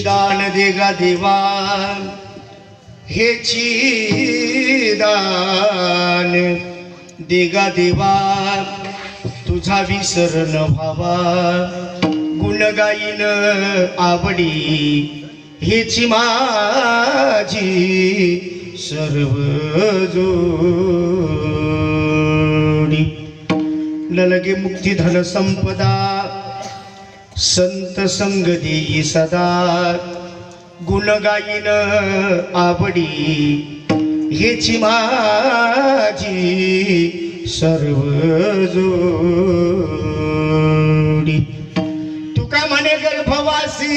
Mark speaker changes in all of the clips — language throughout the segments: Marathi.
Speaker 1: दान देगा देवा हेची दान देगा देवा तुझा विसर न व्हावा गुण गाईन आवडी हेची माझी सर्व जोडी ललगे मुक्ती धन संपदा संत संग देई सदा गुण गाईन आवडी हेची माझी सर्व जोडी तुका म्हणे गर्भवासी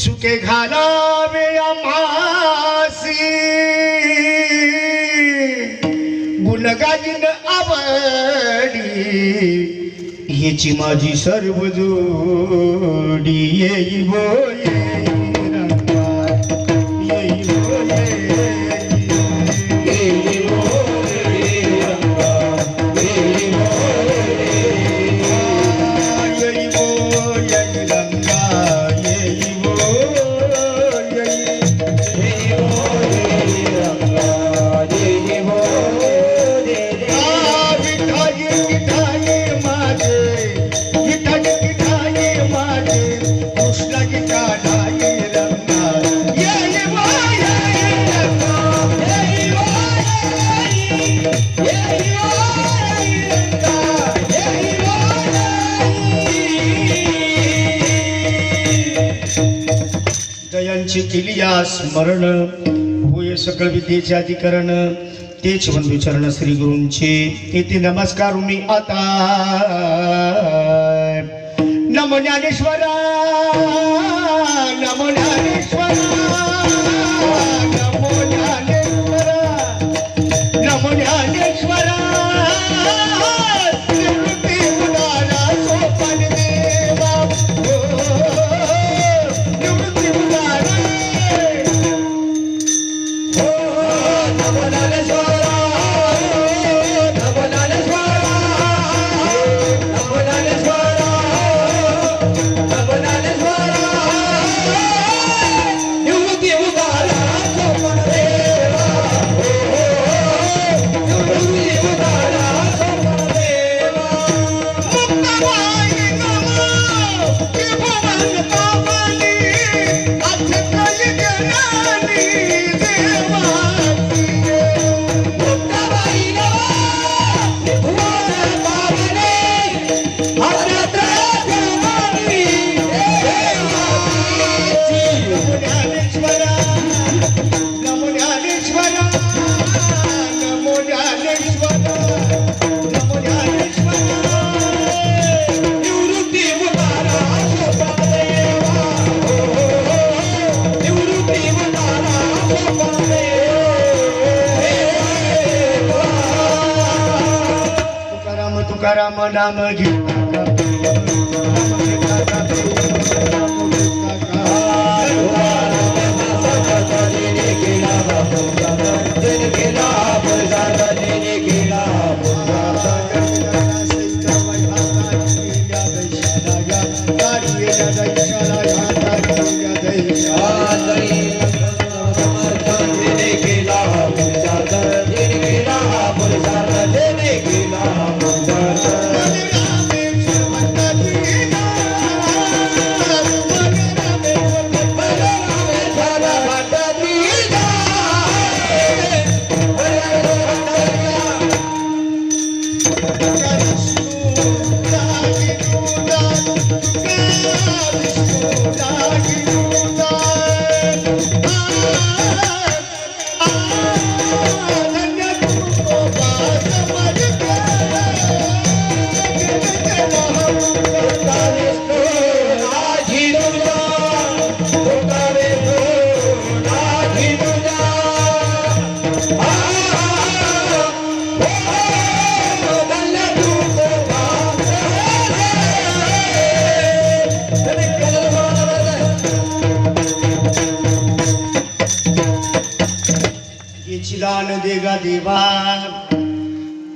Speaker 1: सुखे घालावे आम्हासी गुण गाईन आवडी हेची माझी सर्व जोडी येई वो येई रंगा येई वो येई वो येई रंगा येई वो येई वो येई रंगा येई वो येई वो येई रंगा येई वो दयांची केली या स्मरण होय सकळ विद्येचे अधिकरण तेच वंदू चरण श्री गुरूंचे येथे नमस्कार मी आता नमो ज्ञानेश्वरा नमो ज्ञानेश्वरा नमो ज्ञानेश्वरा नमो ज्ञानेश्वरा निवृत्ती उदारा सोपान देवा निवृत्ती उदारा नमो ज्ञानेश्वरा नमो ज्ञानेश्वरा नमो ज्ञानेश्वरा नमो ज्ञानेश्वरा निवृत्ती उदारा सोपान देवा निवृत्ती उदारा सोपान देवा मुक्ताबाई नमो त्रिभुवन पावनी अष्टकली ज्ञानी देवाची मुक्ताबाई नमो त्रिभुवन पावनी अष्टकली देवाची नमो ज्ञानेश्वरा नमो ज्ञानेश्वरा नमो ज्ञानेश्वरा निवृत्ती उदारा सोपान देवा निवृत्ती उदारा सोपान देवा तुकाराम तुकाराम नाम घेता दान देगा देवा,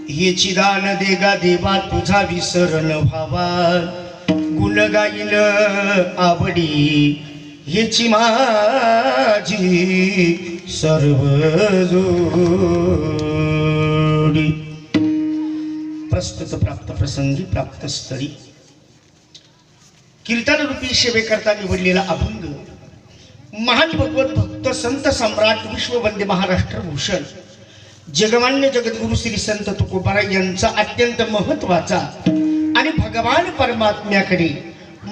Speaker 1: हेची दान देगा देवा, तुझा विसरण व्हावा. गुण गाईल आवडी हेची माझी सर्व जोडी. प्रस्तुत प्राप्त प्रसंगी प्राप्त स्थळी कीर्तन रूपी सेवेकरता निवडलेला अभंग महान भगवत भक्त संत सम्राट विश्ववंद्य महाराष्ट्र भूषण जगमान्य जगद्गुरु श्री संत तुकोबाराय यांचा अत्यंत महत्वाचा आणि भगवान परमात्म्याकडे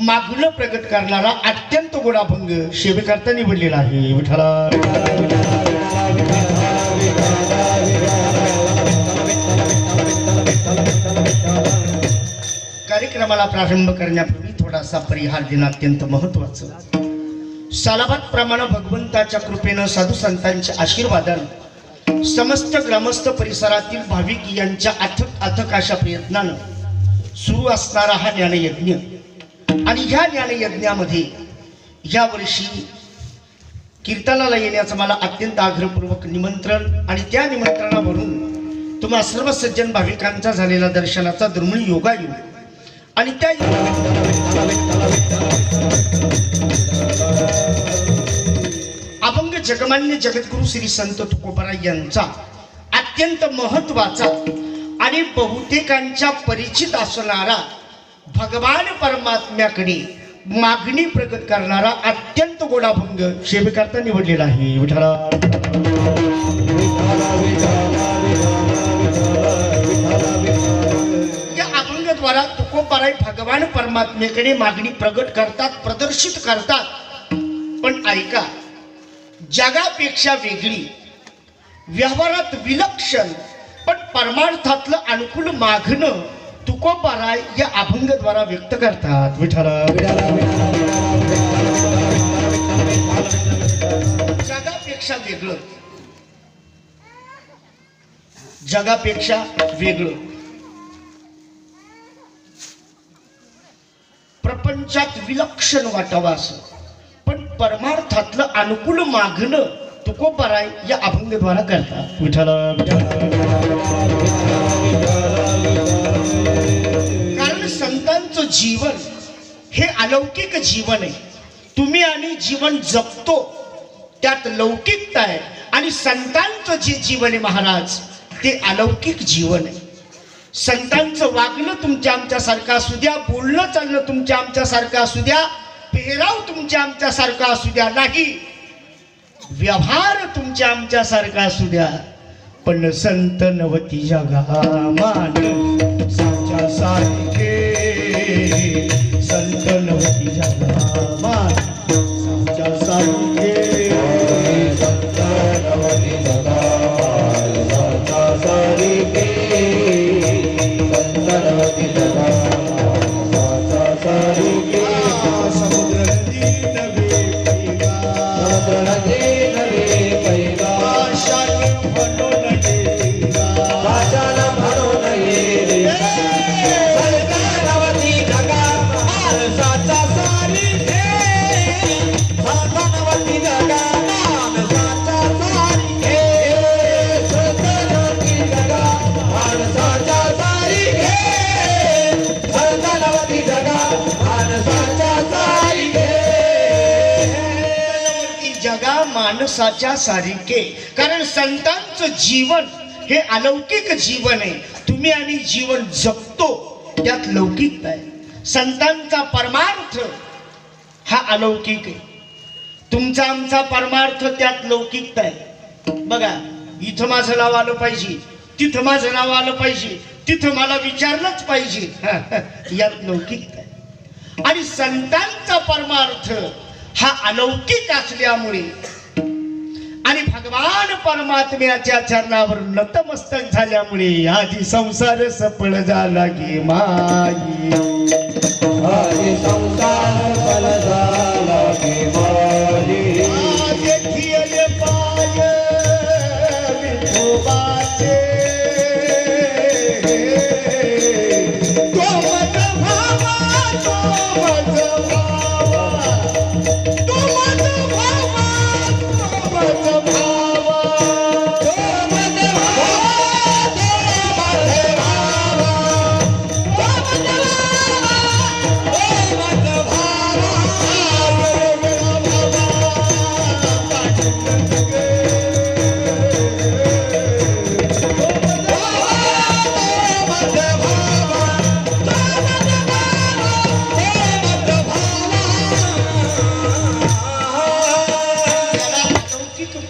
Speaker 1: मागणं प्रगट करणारा अत्यंत गोड अभंग सेवेकरता निवडलेला आहे. विठ्ठला कार्यक्रमाला प्रारंभ करण्यापूर्वी थोडासा परिहार देणं अत्यंत महत्वाचं. सालाबाद प्रमाणे भगवंताच्या कृपेनं साधू संतांच्या आशीर्वादानं समस्त ग्रामस्थ परिसरातील भाविक यांच्या अथक अथक अशा प्रयत्नानं सुरू असणारा हा ज्ञानयज्ञ आणि ह्या ज्ञानयज्ञामध्ये या वर्षी कीर्तनाला येण्याचं मला अत्यंत आग्रहपूर्वक निमंत्रण आणि त्या निमंत्रणावरून तुम्हा सर्व सज्जन भाविकांचा झालेला दर्शनाचा दुर्मिळ योगायोग आणि त्या अभंग जगमान्य जगद्गुरु श्री संत तुकोबाराय यांचा अत्यंत महत्वाचा आणि बहुतेकांच्या परिचित असणारा भगवान परमात्म्याकडे मागणी प्रगट करणारा अत्यंत गोड अभंग सेवेकरता निवडलेला आहे. विठ्ठला या अभंगाद्वारा तुकोबाराय भगवान परमात्म्याकडे मागणी प्रगट करतात, प्रदर्शित करतात. पण ऐका, जगापेक्षा वेगळी, व्यवहारात विलक्षण पण परमार्थातलं अनुकूल मागणं तुकोबाराय या अभंगाद्वारा व्यक्त करतात. विठ्ठला जगापेक्षा वेगळं, जगापेक्षा वेगळं, प्रपंचात विलक्षण वाटावं असं पण परमार्थातलं अनुकूल मागणं तुकोबाराय या अभंगाद्वारा करतात. विठ्ठला कारण संतांचं जीवन हे अलौकिक जीवन आहे. तुम्ही आणि जीवन जगतो त्यात लौकिकता आहे आणि संतांचं जे जीवन आहे महाराज ते अलौकिक जीवन आहे. संतांचं वागणं तुमच्या आमच्यासारखं असू द्या, बोलणं चालणं तुमच्या आमच्यासारखं असू द्या, पेहराव तुमच्या आमच्यासारखा असू द्या, नाही व्यवहार तुमच्या आमच्यासारखा असू द्या, पण संत नवती जगा मान साच्या सारखे. संत नवती जगा मान साच्या सारखे. संत नवती जगा साच्या सारखे. संत नवती जगा साच्या सारखे. माणसाच्या सारिके. कारण संतांचं जीवन हे अलौकिक जीवन आहे. तुम्ही आणि जीवन जगतो त्यात लौकिकता आहे. संतांचा परमार्थ हा अलौकिक आहे. तुमचा आमचा परमार्थ त्यात लौकिकता आहे. बघा, इथं माझं नाव आलं पाहिजे, तिथं माझं नाव आलं पाहिजे, तिथं मला विचारलंच पाहिजे, यात लौकिकता आहे. आणि संतांचा परमार्थ हा अलौकिक असल्यामुळे आणि भगवान परमात्म्याच्या चरणावर नतमस्तक झाल्यामुळे आधी संसार सफळ झाला गे माई.
Speaker 2: आधी संसार सफळ झाला गे माई.
Speaker 1: देखिए पाय विठोबाचे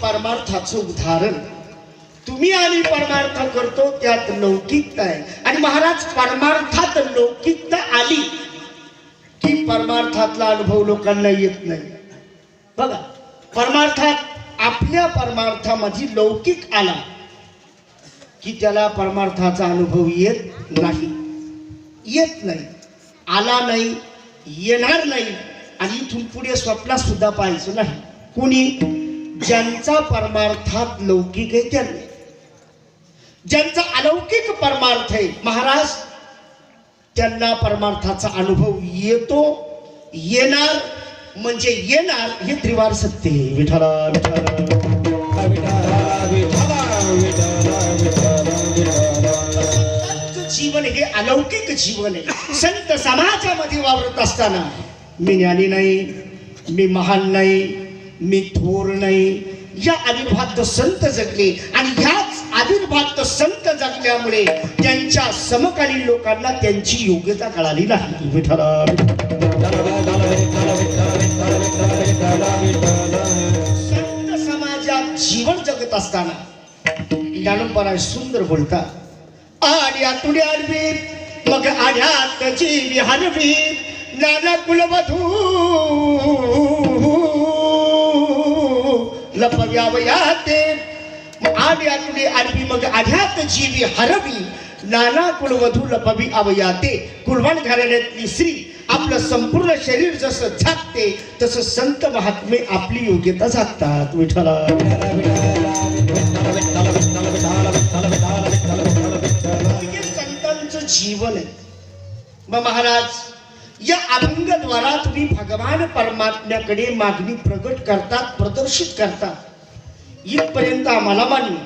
Speaker 1: परमार्थाचं उदाहरण. तुम्ही आणि परमार्थ करतो त्यात लौकिकता आहे. आणि महाराज, परमार्थात लौकिकता आली की परमार्थातला अनुभव लोकांना येत नाही. बघा, परमार्थात आपल्या परमार्थामध्ये लौकिक आला की त्याला परमार्थाचा अनुभव येत नाही. येत नाही, आला नाही, येणार नाही. आणि इथून पुढे स्वप्नात सुद्धा पाहायचं नाही. कोणी? ज्यांचा परमार्थात लौकिक आहे त्यांनी. ज्यांचा अलौकिक परमार्थ आहे महाराज, त्यांना परमार्थाचा अनुभव येतो, येणार म्हणजे येणार. हे त्रिवार सत्य आहे. विठ्ठला जीवन हे अलौकिक जीवन आहे. संत समाजामध्ये वावरत असताना मी ज्ञानी नाही, मी महान नाही, मी थोर नाही, या आविर्भात संत जगले. आणि ह्याच आविर्भात संत जगल्यामुळे त्यांच्या समकालीन लोकांना त्यांची योग्यता कळाली नाही. विठ्ठला संत समाजात जीवन जगत असताना ज्ञानोबा सुंदर बोलतात. आड्या तुड्या आडवी मग आढ्यात जीवी हरवी नाना कुलवधू लपव्यावयाते. आड्या तुडे आडवी मग आढ्यात जीवी हरवी नाना कुलवधू लपवी अवयाते. कुलवान घराण्यातली स्त्री आपलं संपूर्ण शरीर जसं झाकते तसं संत महात्मे आपली योग्यता झाकतात. विठ्ठला संतांचं जीवन आहे. मग महाराज, या अभंगाद्वारा तुम्ही भगवान परमात्म्याकडे मागणी प्रगट करतात, प्रदर्शित करतात. इथपर्यंत आम्हाला मान्य.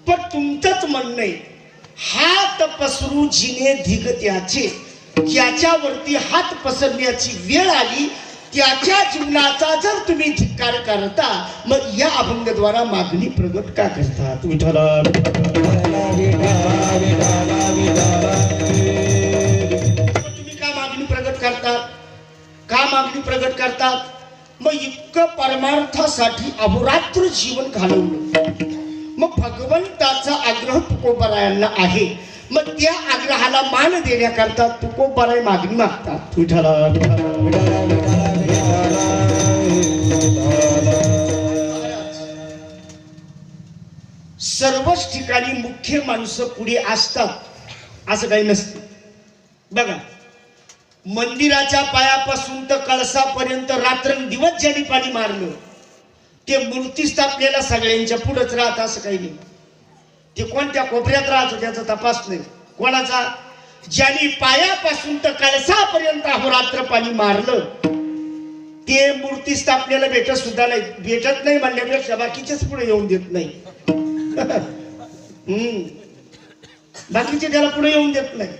Speaker 1: पण तुमचंच म्हणणं आहे, हात पसरू जिने धिगत्याचे, ज्याच्यावरती हात पसरण्याची वेळ आली त्याच्या जीवनाचा जर तुम्ही धिक्कार करता, मग या अभंगाद्वारा मागणी प्रगट का करतात? विठ्ठला करतात का मागणी प्रगट करतात? मग इतकं परमार्थासाठी अहोरात्र जीवन घालवलं. मग भगवंताचा आग्रह तुकोबारायांना आहे. मग त्या आग्रहाला मान देण्याकरता तुकोबाराय मागणी मागतात. विठ्ठला सर्वच ठिकाणी मुख्य माणसं पुढे असतात असं काही नसतं. बघा, मंदिराच्या पायापासून तर कळसापर्यंत रात्रंदिवस ज्यांनी पाणी मारलं ते मूर्ती स्थापनेला सगळ्यांच्या पुढेच राहत असं काही नाही. ते कोणत्या कोपऱ्यात राहतो त्याचा तपास नाही कोणाचा. ज्यांनी पायापासून तर कळसापर्यंत अहोरात्र पाणी मारलं ते मूर्ती स्थापनेला भेटत सुद्धा नाही. भेटत नाही म्हणण्यापेक्षा बाकीचेच पुढे येऊन देत नाही. बाकीचे त्याला पुढे येऊन देत नाही.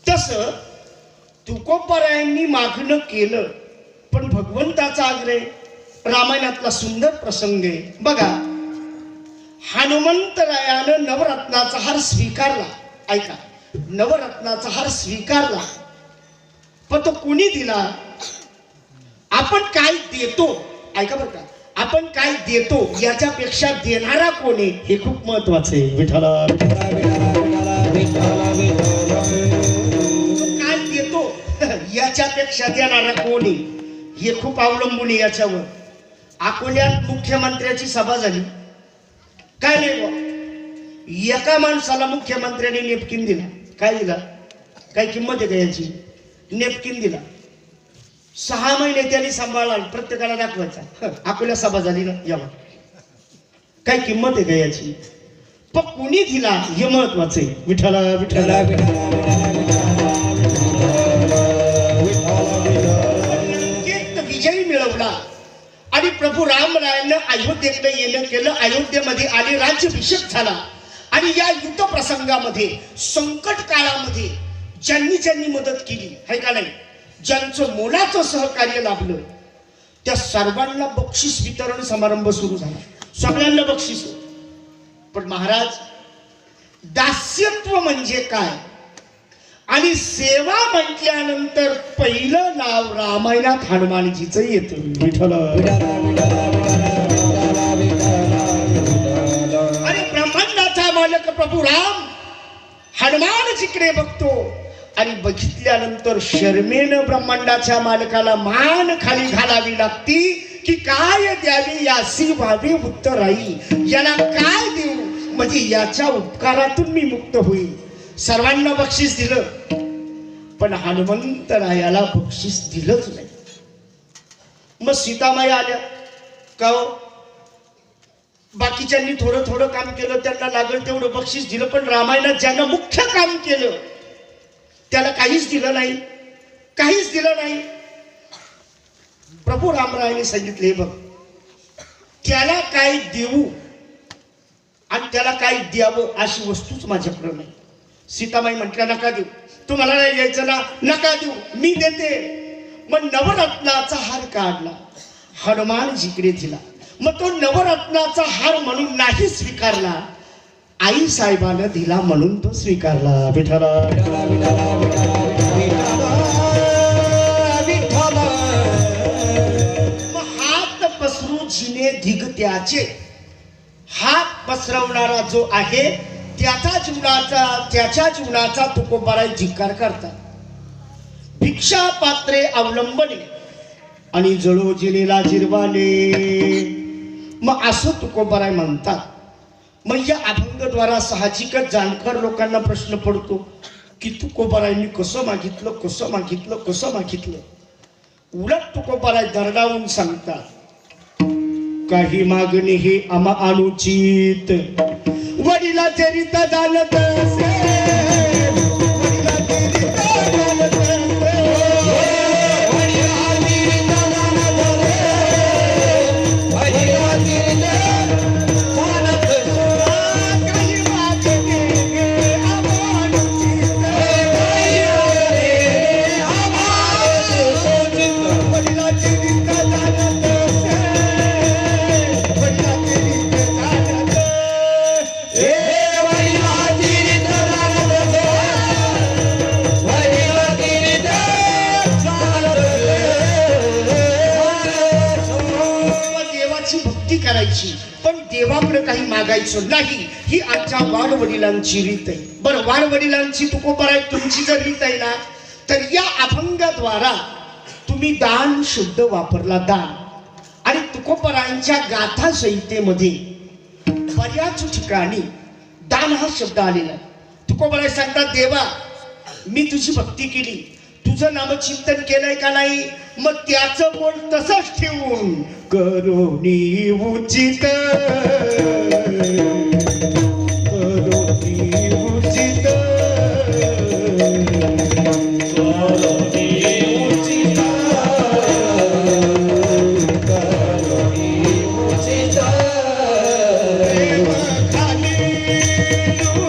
Speaker 1: तसं तुकोबारायांनी मागणं केलं, पण भगवंताचा आग्रह रामायणातला सुंदर प्रसंग आहे बघा. हनुमंतरायानं नवरत्नाचा हार स्वीकारला. ऐका, नवरत्नाचा हार स्वीकारला, पण तो कुणी दिला? आपण काय देतो, ऐका बरं का, आपण काय देतो याच्यापेक्षा देणारा कोण आहे हे खूप महत्वाचं आहे. विठ्ठला काय देतो याच्यापेक्षा देणारा कोण आहे हे खूप अवलंबून आहे याच्यावर. अकोल्यात मुख्यमंत्र्याची सभा झाली, काय नाही बुवा, एका माणसाला मुख्यमंत्र्यांनी नेपकिन दिला. काय दिला? काय किंमत आहे का याची? नेपकिन दिला. 6 महिने त्यांनी सांभाळला, प्रत्येकाला दाखवायचा. अकोल्या सभा झाली ना, यावर काय किंमत आहे का याची? पण कुणी दिला हे महत्वाचं आहे. विठ्ठला विठ्ठला विजय मिळवला आणि प्रभू रामरायानं अयोध्येकडे येणं केलं. अयोध्येमध्ये आले, राज्याभिषेक झाला. आणि या युद्ध प्रसंगामध्ये, संकट काळामध्ये ज्यांनी ज्यांनी मदत केली आहे का नाही, ज्यांचं मोलाचं सहकार्य लाभलं, त्या सर्वांना बक्षीस वितरण समारंभ सुरू झाला. सगळ्यांना बक्षीस. पण महाराज, दास्यत्व म्हणजे काय आणि सेवा म्हटल्यानंतर पहिलं नाव रामायणात हनुमानजीचं येतं. विठ्ठल. आणि ब्रह्मांडाचा मालक प्रभू राम हनुमानजीकडे बघतो आणि बघितल्यानंतर शर्मेनं ब्रह्मांडाच्या मालकाला मान खाली घालावी लागती की काय द्यावी यासी व्हावी उत्तराई. याला काय देऊ म्हणजे याच्या उपकारातून मी मुक्त होईल. सर्वांना बक्षीस दिलं, पण हनुमंतरायाला बक्षीस दिलंच नाही. मग सीतामाई आल्या का हो, बाकीच्यांनी थोडं थोडं काम केलं, त्यांना लागलं तेवढं बक्षीस दिलं, पण रामायणात ज्यांना मुख्य काम केलं त्याला काहीच दिलं नाही, काहीच दिलं नाही. प्रभू रामरायाने सांगितले, बघ त्याला काय देऊ आणि त्याला काय द्यावं अशी वस्तूच माझ्याकडे नाही. सीतामाई म्हटल्या, नका देऊ, तुम्हाला नाही द्यायचं ना, नका देऊ, मी देते. मग नवरत्नाचा हार काढला, हनुमानजीकडे दिला. मग तो नवरत्नाचा हार म्हणून नाही स्वीकारला, आई साहेबानं दिला म्हणून तो स्वीकारला. विठ्ठला. मग हात पसरू जिने दिगत्याचे, हात पसरवणारा जो आहे त्याच्या जीवनाचा तुकोबाराय धिक्कार करतात. भिक्षा पात्रे अवलंबने आणि जळो जिनेला जिरवाने, मग असं तुकोबाराय म्हणतात. मग या अभंगद्वारा साहजिकच जाणकार लोकांना प्रश्न पडतो की तुकोबारायांनी कसं मागितलं, कसं मागितलं, कसं मागितलं. उलट तुकोबाराय दरडावून सांगतात, काही मागणी हे आम्हा अनुचित, वडिलाचे रीत जाणत असे, वडिलाचे रीत जाणत असे, वडिलाची रीत जाणत असे, वडिलाची रीत जाणत असे. काही मागणी हे आम्हा अनुचित, वडिलाची रीत जाणत असे, वडिलाची रीत जाणत असे. भक्ती करायची पण देवाकडे काही मागायचं नाही, ही आमच्या वाडवडिलांची रीत आहे. बरं, वाडवडिलांची तुकोबाराय तुमची जर रीत आहे ना, तर या अभंगाद्वारा तुम्ही दान शब्द वापरला, दान. आणि तुकोबारायांच्या गाथा संहितेमध्ये बऱ्याच ठिकाणी दान हा शब्द आलेला आहे. तुकोबाराय सांगतात, देवा मी तुझी भक्ती केली, तुझं नामचिंतन केलंय का नाही, मग त्याचं बोल तसंच ठेवून करोनी उचित, करोनी उचित, करोनी उचित, करोनी उचित.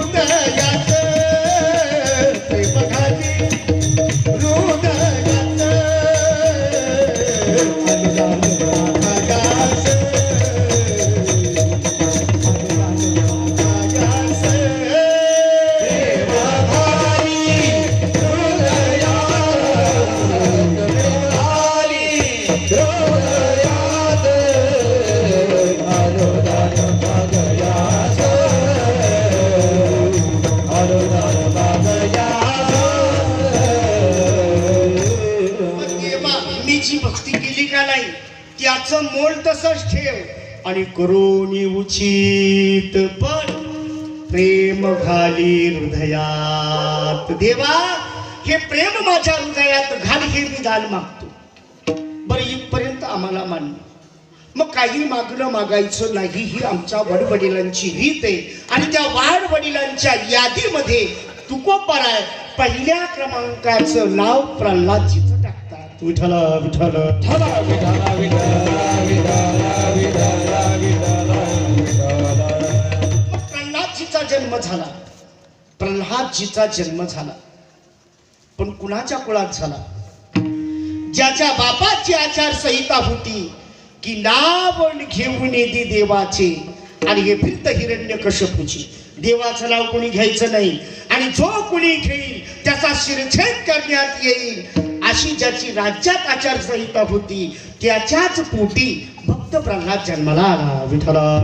Speaker 1: हृदयात त्याचं मोल तसंच ठेव आणि करोनी उचित पण प्रेम घाली हृदयात. देवा हे प्रेम माझ्या हृदयात घाल हे मी दान मागतो. बरं इथपर्यंत आम्हाला मान्य. मग काही मागणं मागायचं नाही ही आमच्या वडवडिलांची रीत आहे. आणि त्या वाडवडिलांच्या यादीमध्ये तुकोबाराय पहिल्या क्रमांकाचं नाव प्रल्हादजीचं टाकतात. विठ्ठल विठ्ठल
Speaker 2: विठ्ठला विठ्ठला विठ्ठला विठ्ठला विठ्ठला विठ्ठला.
Speaker 1: मग प्रल्हादजीचा जन्म झाला. प्रल्हादजीचा जन्म झाला पण कुणाच्या कुळात झाला? ज्याच्या बापाची आचारसंहिता होती की नाव घेऊन येते देवाचे आणि हे फिरत हिरण्यकश्यपूची. देवाचं नाव कोणी घ्यायचं नाही आणि जो कोणी घेईल त्याचा शिरछेद करण्यात येईल अशी ज्याची राज्यात आचारसंहिता होती त्याच्याच पोटी भक्त प्रल्हाद जन्माला आला. विठ्ठला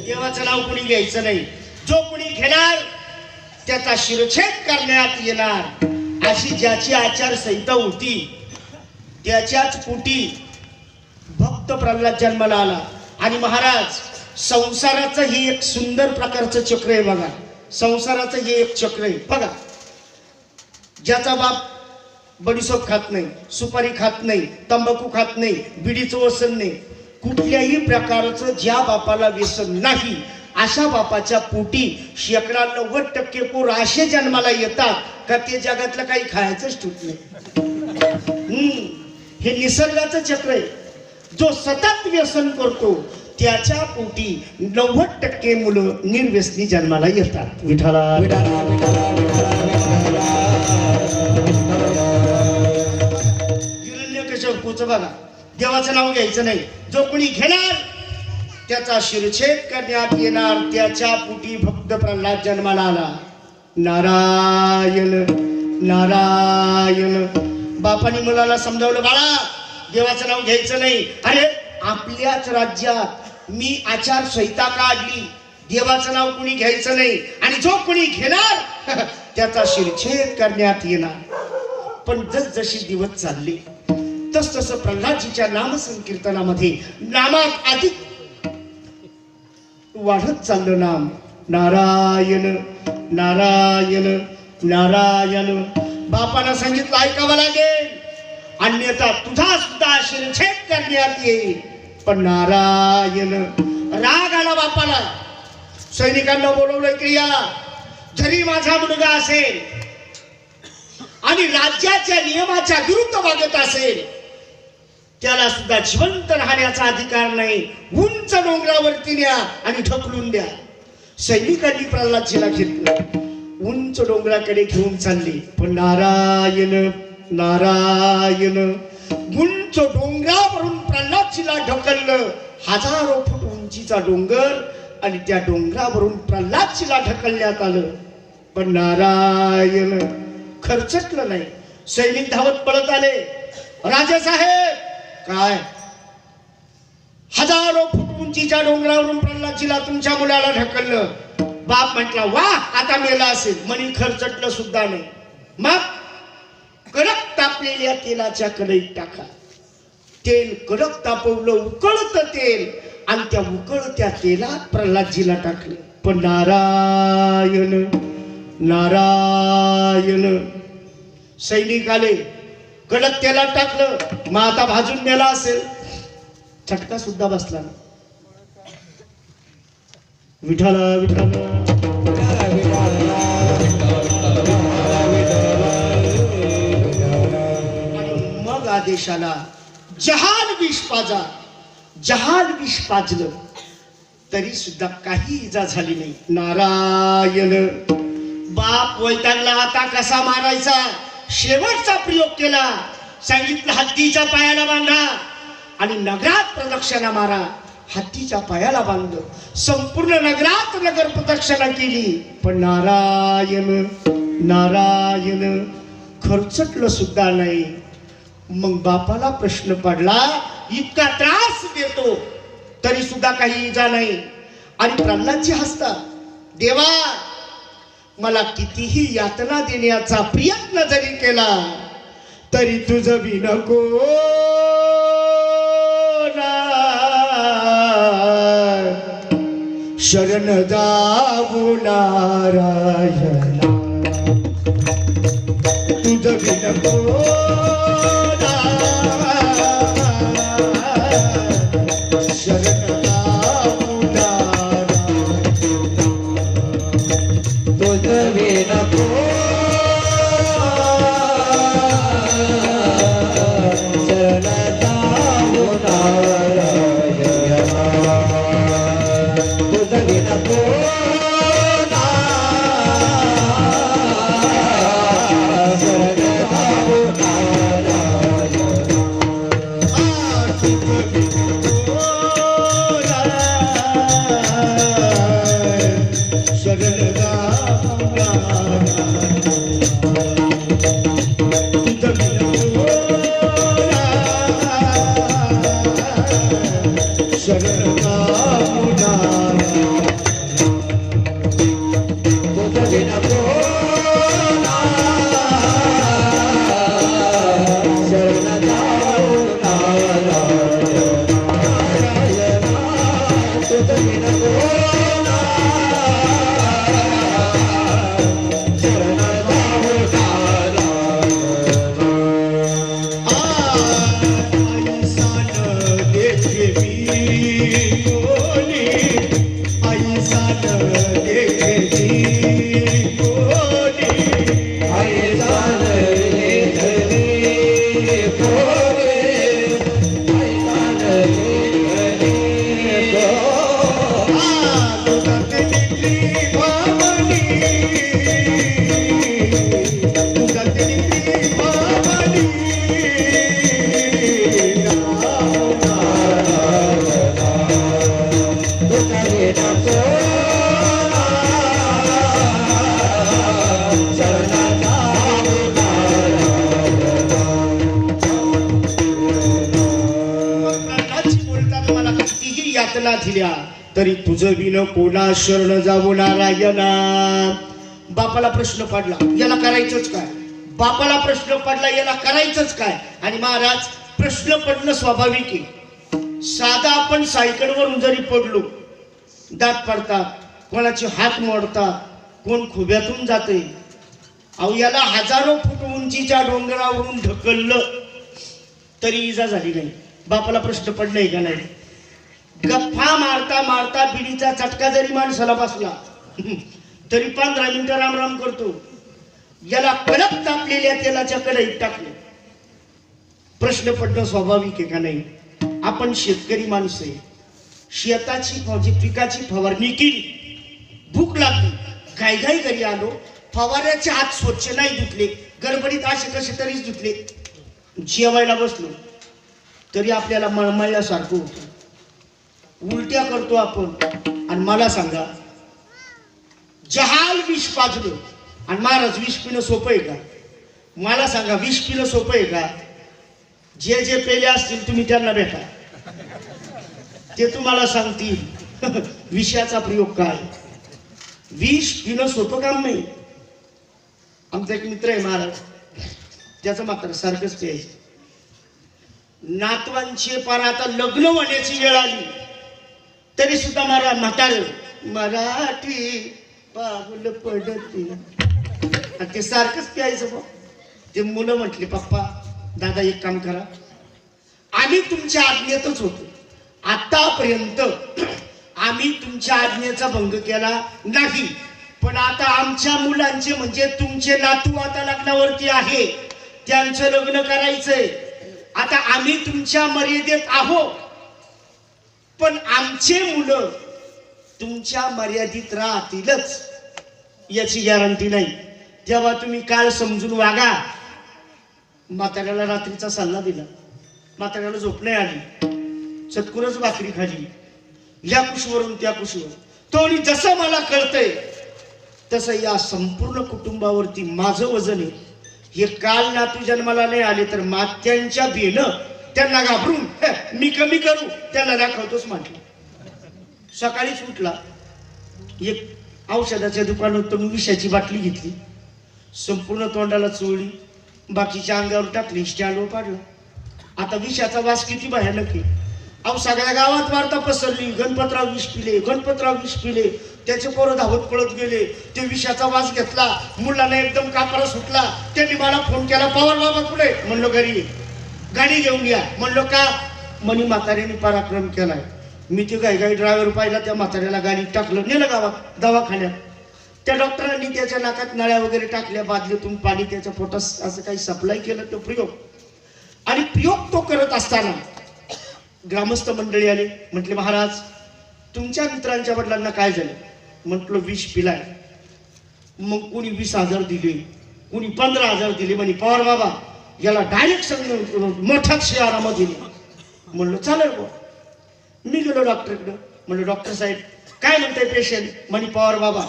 Speaker 1: देवाचं नाव कोणी घ्यायचं नाही. जो कोणी घेणार त्याचा शिरछेद करण्यात येणार अशी ज्याची आचारसंहिता होती त्याच्याच पोटी भक्त प्रल्हाद जन्माला आला. आणि महाराज संसाराचं हे एक सुंदर प्रकारचं चक्र आहे बघा. संसाराचं हे एक चक्र आहे बघा. ज्याचा बाप बडीसोप खात नाही, सुपारी खात नाही, तंबाखू खात नाही, बिडीचं व्यसन नाही, कुठल्याही प्रकारचं ज्या बापाला व्यसन नाही अशा बापाच्या पोटी 90% पोर असे जन्माला येतात का ते जगातलं काही खायचंच ठेवत नाही. हे निसर्गाचं चक्र आहे. जो सतत व्यसन करतो त्याच्या पोटी 90% मुलं निर्व्यसनी जन्माला येतात. विठ्ठला
Speaker 2: विठ्ठला विठ्ठला विठ्ठला.
Speaker 1: हिरण्यकश्यपूचं बघा देवाचं नाव घ्यायचं नाही. जो कोणी घेणार त्याचा शिरछेद करण्यात येणार त्याच्या पोटी भक्त प्रल्हाद जन्माला आला. नारायण नारायण. बापाने मुलाला समजावलं बाळा देवाचं नाव घ्यायचं नाही. अरे आपल्याच राज्यात मी आचारसंहिता काढली देवाचं नाव कोणी घ्यायचं नाही आणि जो कोणी घेणार त्याचा शिरछेद करण्यात येणार. पण जसजशी दिवस चालले तस तसं प्रल्हादजीच्या नामसंकीर्तनामध्ये नामात अधिक वाढत चाललं नाम. नारायण नारायण नारायण. बापानं सांगितलं ऐकावं लागेल अन्यथा तुझा सुद्धा शिरछेद करण्यात येईल. पण नारायण. राग आला बापाला. सैनिकांना बोलवलं क्रिया जरी माझा मुलगा असेल आणि राज्याच्या नियमाच्या विरुद्ध वागत असेल त्याला सुद्धा जिवंत राहण्याचा अधिकार नाही. उंच डोंगरावरती न्या आणि ढकलून द्या. सैनिकांनी प्रल्हादजीला घेतलं उंच डोंगराकडे घेऊन चालले. पण नारायण नारायण. उंच डोंगरावरून प्रल्हादजीला ढकललं. 1000 फूट उंचीचा डोंगर आणि त्या डोंगरावरून प्रल्हादजीला ढकलण्यात आलं. पण नारायण खर्चटलं नाही. सैनिक धावत पळत आले. राजेसाहेब काय 1000 फूट उंचीच्या डोंगरावरून प्रल्हादजीला तुमच्या मुलाला ढकललं. बाप म्हटला वा आता मेला असेल. मनी खर्चटलं सुद्धा नाही. मग कडक तापलेल्या तेलाच्या कढईत टाका. तेल कडक तापवलं उकळत तेल आणि त्या उकळत्या तेलात प्रल्हादजीला टाकले. पण नारायण नारायण. सैनिक आले कडक तेलात टाकलं. मग आता भाजून मेला असेल. चटका सुद्धा बसला ना. विठ्ठला विठ्ठला. मग आदेशाला जहाल विष पाजा. जहाल विष पाजलं तरी सुद्धा काही इजा झाली नाही. नारायण. बाप वैतागला आता कसा मारायचा. शेवटचा प्रयोग केला. सांगितलं हत्तीच्या पायाला बांधा आणि नगरात प्रदक्षिणा मारा. हत्तीच्या पायाला बांधलं. संपूर्ण नगरात नगर प्रदक्षिणा केली. पण नारायण नारायण खर्चटलं सुद्धा नाही. मग बापाला प्रश्न पडला इतका त्रास देतो तरी सुद्धा काही इजा नाही. आणि प्रल्हादजी हसतात. देवा मला कितीही यातना देण्याचा प्रयत्न जरी केला तरी तुझं बी नको शरण जाऊ नारायणा तुझं बी नको शरण जाऊ
Speaker 2: तुझं विनको शरण जाऊ नारायणा तुझं विनको
Speaker 1: यातना दिल्या तरी तुझं विन कोणा शरण जाऊ नारायणा. बापाला प्रश्न पडला याला करायचंच काय, बापाला प्रश्न पडला याला करायचंच काय. आणि महाराज प्रश्न पडणं स्वाभाविक आहे. साधा आपण सायकलवरून जरी पडलो दात पडतात, कोणाचे हात मोडतात, कोण खुब्यातून जाते. अहो याला हजारो फूट उंचीच्या डोंगरावरून ढकललं तरी इजा झाली नाही. बापाला प्रश्न पडलाय का नाही. गप्पा मारता मारता बिडीचा चटका जरी माणसाला बसला तरी 15 मिनिटं रामराम करतो. याला कडक तापलेल्या तेलाच्या कढईत टाकले. प्रश्न पडणं स्वाभाविक आहे का नाही. आपण शेतकरी माणसं आहे. शेताची पिकाची फवारणी केली, भूक लागली, घाई घरी आलो, फवाऱ्याचे हात स्वच्छ नाही धुतले, गडबडीत असे कसे तरीच धुतले. जेवायला बसलो तरी आपल्याला मळमळल्यासारखं होतं, उलट्या करतो आपण. आणि मला सांगा जहाल विष पाजलं आणि महाराज विष पिणं सोपं आहे का. मला सांगा विष पिणं सोपं आहे का. जे जे पेले असतील तुम्ही त्यांना भेटा, ते तुम्हाला सांगतील विषयाचा प्रयोग काय. विष पिणं सोपं काम नाही. आमचा एक मित्र आहे महाराज, त्याचं मात्र सारखंच प्यायचं. नातवांचे पार आता लग्न होण्याची वेळ आली तरी सुद्धा मला म्हातार मराठी पाऊल पडते ते सारखंच प्यायचं. बा ते मुलं म्हटले पप्पा दादा एक काम करा, आम्ही तुमच्या आज्ञेतच होतो आतापर्यंत, आम्ही तुमच्या आज्ञेचा भंग केला नाही, पण आता आमच्या मुलांचे म्हणजे तुमचे नातू आता लग्नावरती आहे, त्यांचं लग्न करायचंय. आता आम्ही तुमच्या मर्यादेत आहोत, पण आमचे मुलं तुमच्या मर्यादित राहतीलच याची गॅरंटी नाही. तेव्हा तुम्ही काळ समजून वागा. म्हाताऱ्याला रात्रीचा सल्ला दिला, म्हाताऱ्याला झोप नाही आली, चतकुरच भाकरी खाली, या कुशीवरून त्या कुशीवर. तो आणि जसं मला कळतंय तसं या संपूर्ण कुटुंबावरती माझं वजन आहे. हे काल नातू जन्माला नाही आले तर मात्यांच्या भेनं त्यांना घाबरून मी कमी करू, त्याला दाखवतोच म्हटलं. सकाळीच उठला, एक औषधाच्या दुकानातून विषाची बाटली घेतली, संपूर्ण तोंडाला चोळली, बाकीच्या अंगावर टाकली, स्टँडवर पाडलं. आता विषाचा वास किती भयानक आहे. अहो सगळ्या गावात वार्ता पसरली, गणपतराव विष पिले, गणपतराव विष पिले. त्याचे पोरं धावत पळत गेले, ते विषाचा वास घेतला, मुलांना एकदम कापारा सुटला. त्यांनी मला फोन केला, पवार बाबा कुठे? म्हणलो घरी ये. गाडी घेऊन या. म्हणलो का? म्हणी म्हाताऱ्याने पराक्रम केलाय. मी ते गाई ड्रायव्हर पाहिला, त्या म्हाताऱ्याला गाडीत टाकलं, नेलं गावात दवाखान्यात. त्या डॉक्टरांनी त्याच्या नाकात नळ्या वगैरे टाकल्या, बादलीतून पाणी त्याच्या पोटात असं काही सप्लाय केलं. तो प्रयोग आणि प्रयोग तो करत असताना ग्रामस्थ मंडळी आले. म्हटले महाराज तुमच्या मित्रांच्या वडिलांना काय झालं? म्हटलं विष पिलाय. मग कोणी 20,000 दिले, कोणी 15,000 दिले. म्हणे पवार बाबा याला डायरेक्ट सांगून मोठाच शहरामध्ये दिले. म्हणलं चालेल बा. मी गेलो डॉक्टरकडं. म्हणलं डॉक्टर साहेब काय म्हणताय पेशंट? म्हणे पवार बाबा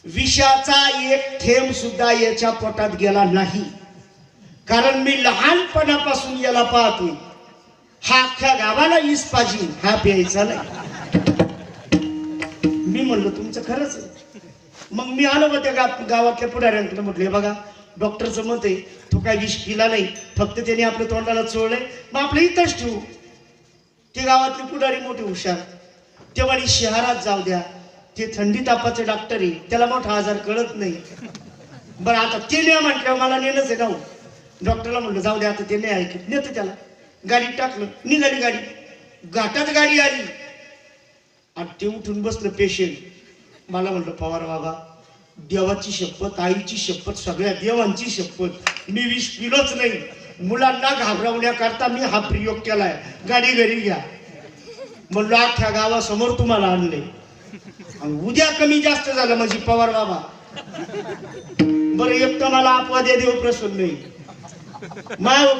Speaker 1: विषाचा एक थेंब सुद्धा याच्या पोटात गेला नाही, कारण मी लहानपणापासून याला पाहतोय. हा अख्ख्या गावाला वीस पाहिजे, हा प्यायचा नाही. मी म्हणलो तुमचं खरंच आहे. मग मी आलो बा त्या गावातल्या पुढाऱ्यांकडे. म्हटलं बघा डॉक्टरचं मत आहे तो काय विष पिला नाही, फक्त त्याने आपल्या तोंडाला चोळलंय, मग आपलं इथंच ठेवू. ते गावातले पुढारी मोठे हुशार, ते म्हणे शहरात जाऊ द्या, ते थंडी तापाचे डॉक्टर आहे, त्याला मोठा आजार कळत नाही. बरं आता ते नाही म्हटल्यावर मला नेणंच आहे ना. डॉक्टरला म्हणलं जाऊ द्या, आता ते नाही ऐकत, नेतं त्याला. गाडीत टाकलं, निघाली गाडी. घाटात गाडी आली आणि ते उठून बसलं पेशंट. मला म्हणलं पवार बाबा देवाची शपथ, आईची शपथ, सगळ्या देवांची शपथ, मी विष पिलोच नाही. मुलांना घाबरवण्याकरता मी हा प्रयोग केलाय. गाडी घरी घ्या. म्हणलं अख्ख्या गावासमोर तुम्हाला आणले. उद्या कमी जास्त झालं म्हणजे पवार बाबा बरं एक तर मला अपवाद या देव प्रसन्न नाही.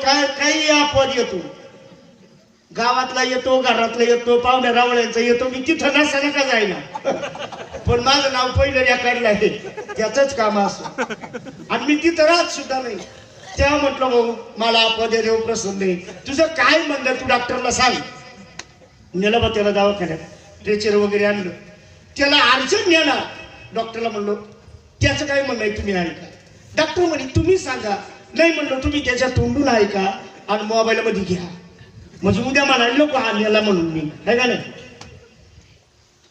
Speaker 1: काय काही अपवाद येतो, गावातला येतो, घरातला येतो, पाहुण्या रावळ्यांचा येतो. मी तिथं नसताना का जाईना, पण माझं नाव पहिलं रेकॉर्डला आहे, त्याच काम असं. आणि मी तिथं राहत सुद्धा नाही. तेव्हा म्हटलं भाऊ मला अपवाद या देव प्रसन्न नाही, तुझं काय म्हणलं तू डॉक्टरला सांग. नेलं बा त्याला दवाखान्यात, स्ट्रेचर वगैरे आणलं. त्याला अर्जंट नेला. डॉक्टरला म्हणलो त्याचं काय म्हणणं आहे तुम्ही ऐका. डॉक्टर म्हणे तुम्ही सांगा. नाही म्हणलो तुम्ही त्याच्या तोंडून ऐका आणि मोबाईल मध्ये घ्या, म्हणजे उद्या म्हणाले लोक हा नेला म्हणून मी आहे का नाही.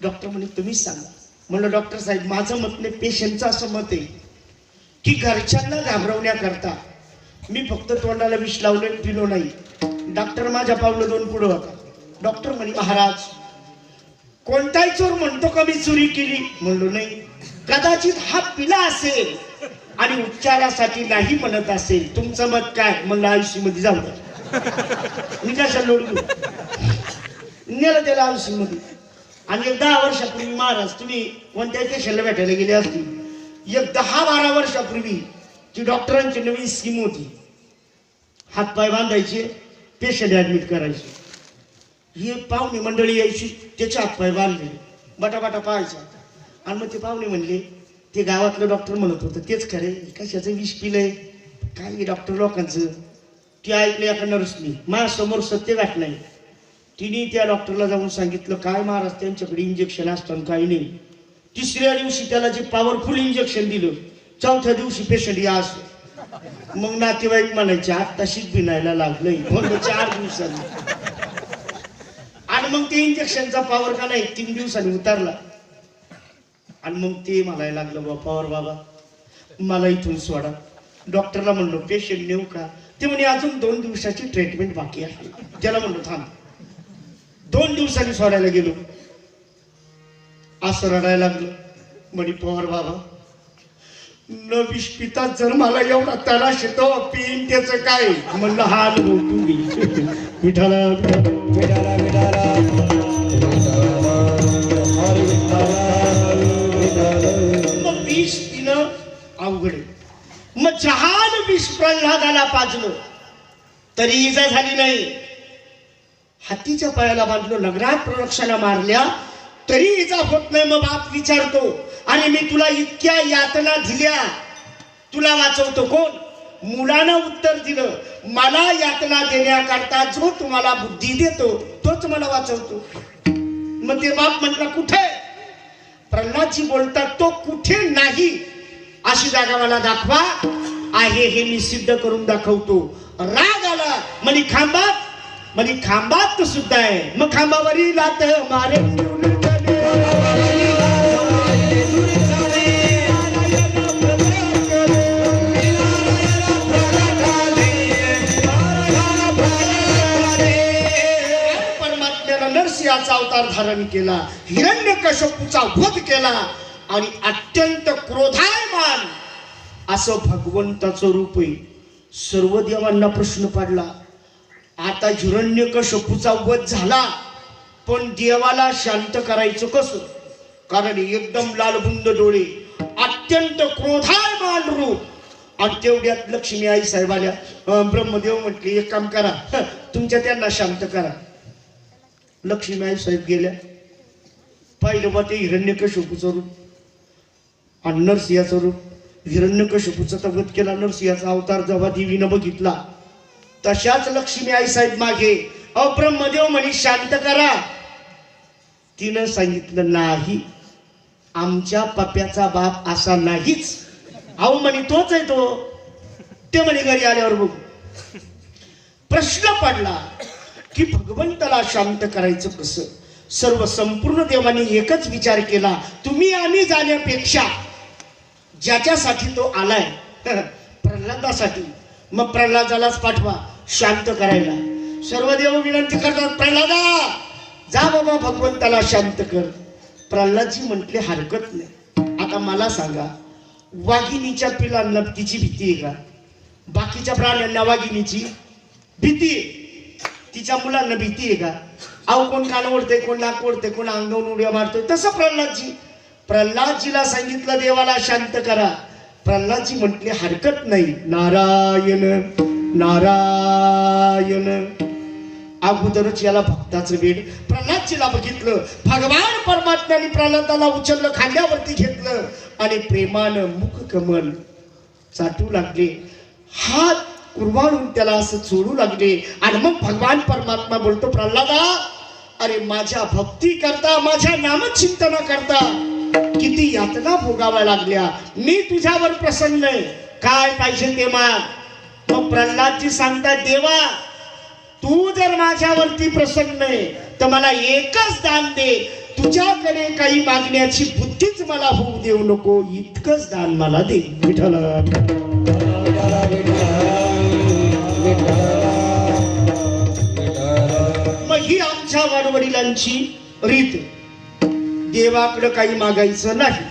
Speaker 1: डॉक्टर म्हणे तुम्हीच सांगा. म्हणलं डॉक्टर साहेब माझं मत नाही, पेशंटचं असं मत आहे की घरच्यांना घाबरवण्याकरता मी फक्त तोंडाला विष लावलं, पिलो नाही. डॉक्टर माझ्या पावलं 2 पुढं होता. डॉक्टर म्हणे महाराज कोणताही चोर म्हणतो का मी चोरी केली? म्हणलो नाही, कदाचित हा पिला असेल आणि उपचारासाठी नाही म्हणत असेल. तुमचं मत काय? म्हणलं आयुष्य मध्ये जाऊ द्या, मी कशा लोड घेऊ. नेलं त्याला आयुष्य मध्ये. आणि 10 वर्षापूर्वी महाराज तुम्ही कोणत्याही पेशंटला भेटायला गेले असतील, 10-12 वर्षापूर्वी ती डॉक्टरांची नवीन स्कीम होती. हातपाय बांधायचे, पेशंट ऍडमिट करायचे. ही पाहुणे मंडळी यायची, त्याचे हातपाय बांधले, बटाबटा पाहायचा. आणि मग ते पाहुणे म्हणले, ते गावातलं डॉक्टर म्हणत होतं तेच खरे, कशाचं विष पिलंय काय डॉक्टर लोकांचं. ते ऐकलं एका नर्सनी, माझ्यासमोर सत्य गाठलंय. तिने त्या डॉक्टरला जाऊन सांगितलं काय महाराज त्यांच्याकडे इंजेक्शन असतं काही नाही. 3ऱ्या दिवशी त्याला जे पॉवरफुल इंजेक्शन दिलं, 4थ्या दिवशी पेशंट या असं. मग नातेवाईक म्हणायचे आत्ताशीच भिनायला लागलंय, म्हणलं 4 दिवसांनी. आणि मग ते इंजेक्शनचा पॉवर का नाही 3 दिवसांनी उतरला. आणि मग ते म्हणायला लागलं बा पवार बाबा मला इथून सोडा. डॉक्टरला म्हणलो पेशंट नेऊ का? ते म्हणे अजून 2 दिवसाची ट्रीटमेंट बाकी आहे. त्याला म्हणलो थांब. 2 दिवसांनी सोडायला गेलो, असं रडायला लागलं. म्हणे पवार बाबा न विष पिता जर मला एवढा त्रास येतो, पिन त्याचं काय? म्हणलं हा अनुभव तू घे. विठाला
Speaker 2: विठाला विठाला हरी विठाला.
Speaker 1: मग विष पिणं अवघड आहे. मग जहान विष प्रल्हादाला पाजलं तरी इजा झाली नाही. हातीच्या पायाला बांधलं, नगरात प्रदक्षिणा मारल्या तरी इजा होत नाही. मग बाप विचारतो अरे मी तुला इतक्या यातना दिल्या, तुला वाचवतो कोण? मुलानं उत्तर दिलं मला यातना देण्याकरता जो तुम्हाला बुद्धी देतो तोच मला वाचवतो. मग ते बाप म्हटला कुठे? प्रल्हादजी बोलतात तो कुठे नाही अशी जागा मला दाखवा, आहे हे मी सिद्ध करून दाखवतो. राग आला म्हणे खांबात सुद्धा आहे. मग खांबावरी लात मारे नरसिंहाचा अवतार धारण केला, हिरण्यकश्यपूचा वध केला आणि अत्यंत क्रोधायमान असं भगवंताचं रूप आहे. सर्व देवांना प्रश्न पडला, आता हिरण्यकश्यपूचा वध झाला पण देवाला शांत करायचं कसं? कारण एकदम लालबुंद डोळे, अत्यंत क्रोधायमान रूप. आणि तेवढ्यात लक्ष्मी आई साहेब आल्या. ब्रह्मदेव म्हटले एक काम करा, तुमच्या त्यांना शांत करा. लक्ष्मी आई साहेब गेल्या. पाहिलं बा ते हिरण्यकश्यपूचं रूप आणि नरसिंहाचं रूप. हिरण्यकश्यपूचा वध केला, नरसिंहाचा अवतार जेव्हा देवीनं बघितला तशाच लक्ष्मी आई साहेब मागे. ब्रह्मदेव म्हणे शांत करा. तिनं सांगितलं नाही, आमच्या पप्याचा बाप असा नाहीच. अहो म्हणे तोच आहे तो. ते म्हणे घरी आल्यावर बघू. प्रश्न पडला की भगवंताला शांत करायचं कसं? सर्व संपूर्ण देवाने एकच विचार केला, तुम्ही आम्ही जाण्यापेक्षा ज्याच्यासाठी तो आलाय प्रल्हादासाठी, मग प्रल्हादालाच पाठवा शांत करायला. सर्व देव विनंती करतात, प्रल्हादा जा बाबा भगवंताला शांत कर. प्रल्हादजी म्हटले हरकत नाही. आता मला सांगा, वाघिणीच्या पिलांना तिची भीती आहे का? बाकीच्या प्राण्यांना वाघिणीची भीती आहे, तिच्या मुलांना भीती आहे का? अहो कोण कान ओढते, कोण नाक ओढते, कोण अंगावून उड्या मारतोय. तसं प्रल्हादजीला सांगितलं देवाला शांत करा. प्रल्हादजी म्हटले हरकत नाही. नारायण नारायण. अगोदरच याला भक्ताचं वेड. प्रल्हादजीला बघितलं, भगवान परमात्म्याने प्रल्हादाला उचललं, खांद्यावरती घेतलं आणि प्रेमानं मुख कमल चाटू लागले, हात कुरवाळून त्याला असं सोडू लागले. आणि मग भगवान परमात्मा बोलतो, प्रल्हादा अरे माझ्या भक्ती करता, माझ्या नामचिंतना करता किती यातना भोगाव्या लागल्या, मी तुझ्यावर प्रसन्न आहे, काय पाहिजे ते माग. मग प्रल्हादजी सांगतात, देवा तू जर माझ्यावरती प्रसन्न आहे तर मला एकच दान दे, तुझ्याकडे काही मागण्याची बुद्धीच मला होऊ देऊ नको, इतकंच दान मला दे. विठ्ठला मग ही आमच्या वाडवडिलांची रीत. देवाकडे काही मागायचं नाही.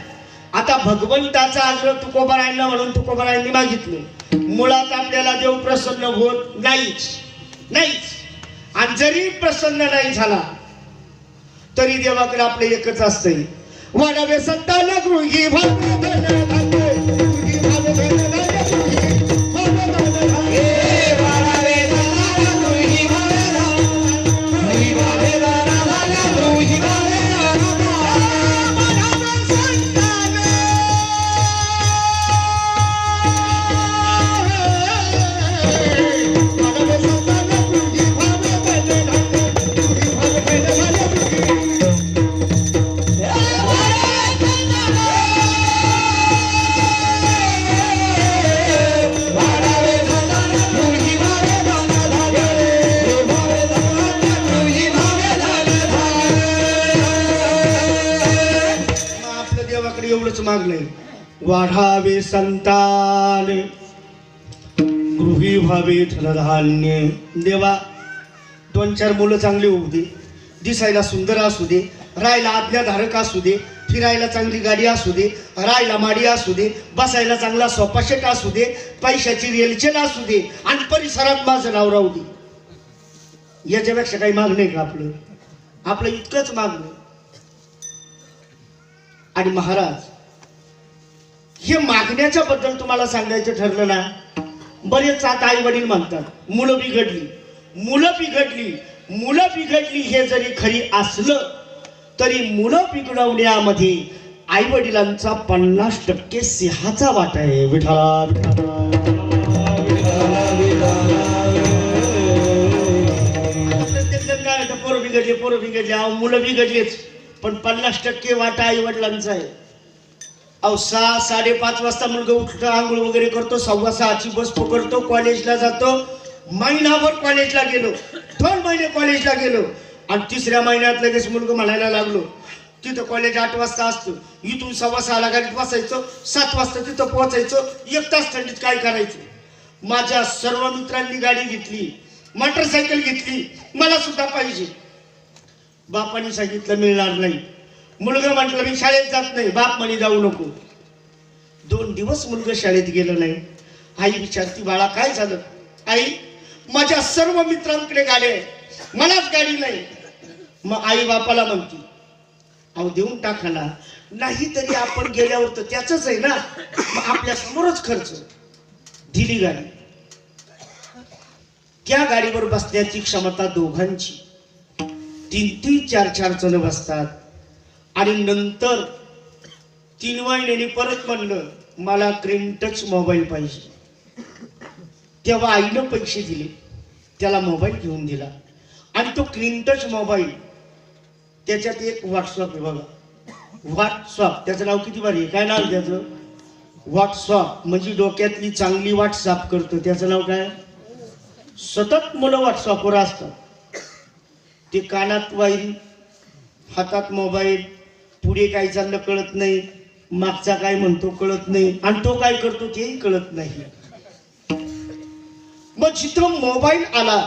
Speaker 1: आता भगवंताचा आग्रह तुकोबारायांना म्हणून तुकोबारायांनी मागितलं. मुळात आपल्याला देव प्रसन्न होत नाहीच. आणि जरी प्रसन्न नाही झाला तरी देवाकडे आपलं एकच असतंय, वाढावे संतान गृही एवढंच मागलंय, वाढावे संतान गृही व्हावे धनधान्य. देवा 2-4 मुलं चांगली होऊ दे, दिसायला सुंदर असू दे, राहायला आज्ञाधारक असू दे, फिरायला चांगली गाडी असू दे, राहायला माडी असू दे, बसायला चांगला सोफा सेट असू दे, पैशाची रेलचेल असू दे आणि परिसरात माझं नाव राहू दे. याच्यापेक्षा काही मागणं आहे का आपलं इतकंच मागणं. आणि महाराज हे मागण्याच्या बद्दल तुम्हाला सांगायचं ठरलं ना, बरेच आता आई वडील म्हणतात मुलं बिघडली हे जरी खरी असलं तरी मुलं बिघडवण्यामध्ये आई वडिलांचा 50% सिंहाचा वाटा आहे. विठ्ठला प्रत्येक जण काय पोरं बिघडले मुलं बिघडलेच. पण 50% वाटा आई वडिलांचा आहे. अहो 6-5:30 वाजता मुलगा उठतो, आंघोळ वगैरे करतो, 6:15ची बस पकडतो, कॉलेजला जातो. महिनाभर कॉलेजला गेलो, 2 महिने कॉलेजला गेलो आणि 3ऱ्या महिन्यात लगेच मुलगा म्हणायला लागलो. तिथं कॉलेज 8 वाजता असतं, इथून 6:15ला गाडीत बसायचं, 7 वाजता तिथं पोहोचायचं. 1 तास थंडीत काय करायचं. माझ्या सर्व मित्रांनी गाडी घेतली, मोटरसायकल घेतली, मला सुद्धा पाहिजे. बापाने सांगितलं मिळणार नाही. मुलगा म्हटलं मी शाळेत जात नाही. बाप म्हणे जाऊ नको. 2 दिवस मुलगा शाळेत गेलं नाही. आई विचारती बाळा काय झालं. आई माझ्या सर्व मित्रांकडे गाडी आहे, मलाच गाडी नाही. मग आई बापाला म्हणती अहो देऊन टाका ना. नाही तरी आपण गेल्यावर तर त्याच आहे ना, मग आपल्या समोरच खर्च. दिली गाडी. त्या गाडीवर बसण्याची क्षमता दोघांची. 3-3, 4-4 जण बसतात. आणि नंतर 3 महिन्यांनी परत म्हणलं मला स्क्रीन टच मोबाईल पाहिजे. तेव्हा आईनं पैसे दिले, त्याला मोबाईल घेऊन दिला. आणि तो स्क्रीन टच मोबाईल, त्याच्यात एक व्हॉट्सअप आहे बघा. व्हॉट्सअप त्याचं नाव किती भारी आहे. काय नाव आहे त्याचं. व्हॉट्सअप म्हणजे डोक्यातली चांगली वाट साफ करतो. त्याचं नाव काय. सतत मुलं व्हॉट्सअपवर असतात. ते कानात वायरी, हातात मोबाईल, पुढे काय चाललं कळत नाही, मागचा काय म्हणतो कळत नाही, आणि तो काय करतो तेही कळत नाही. मग जिथं मोबाईल आला,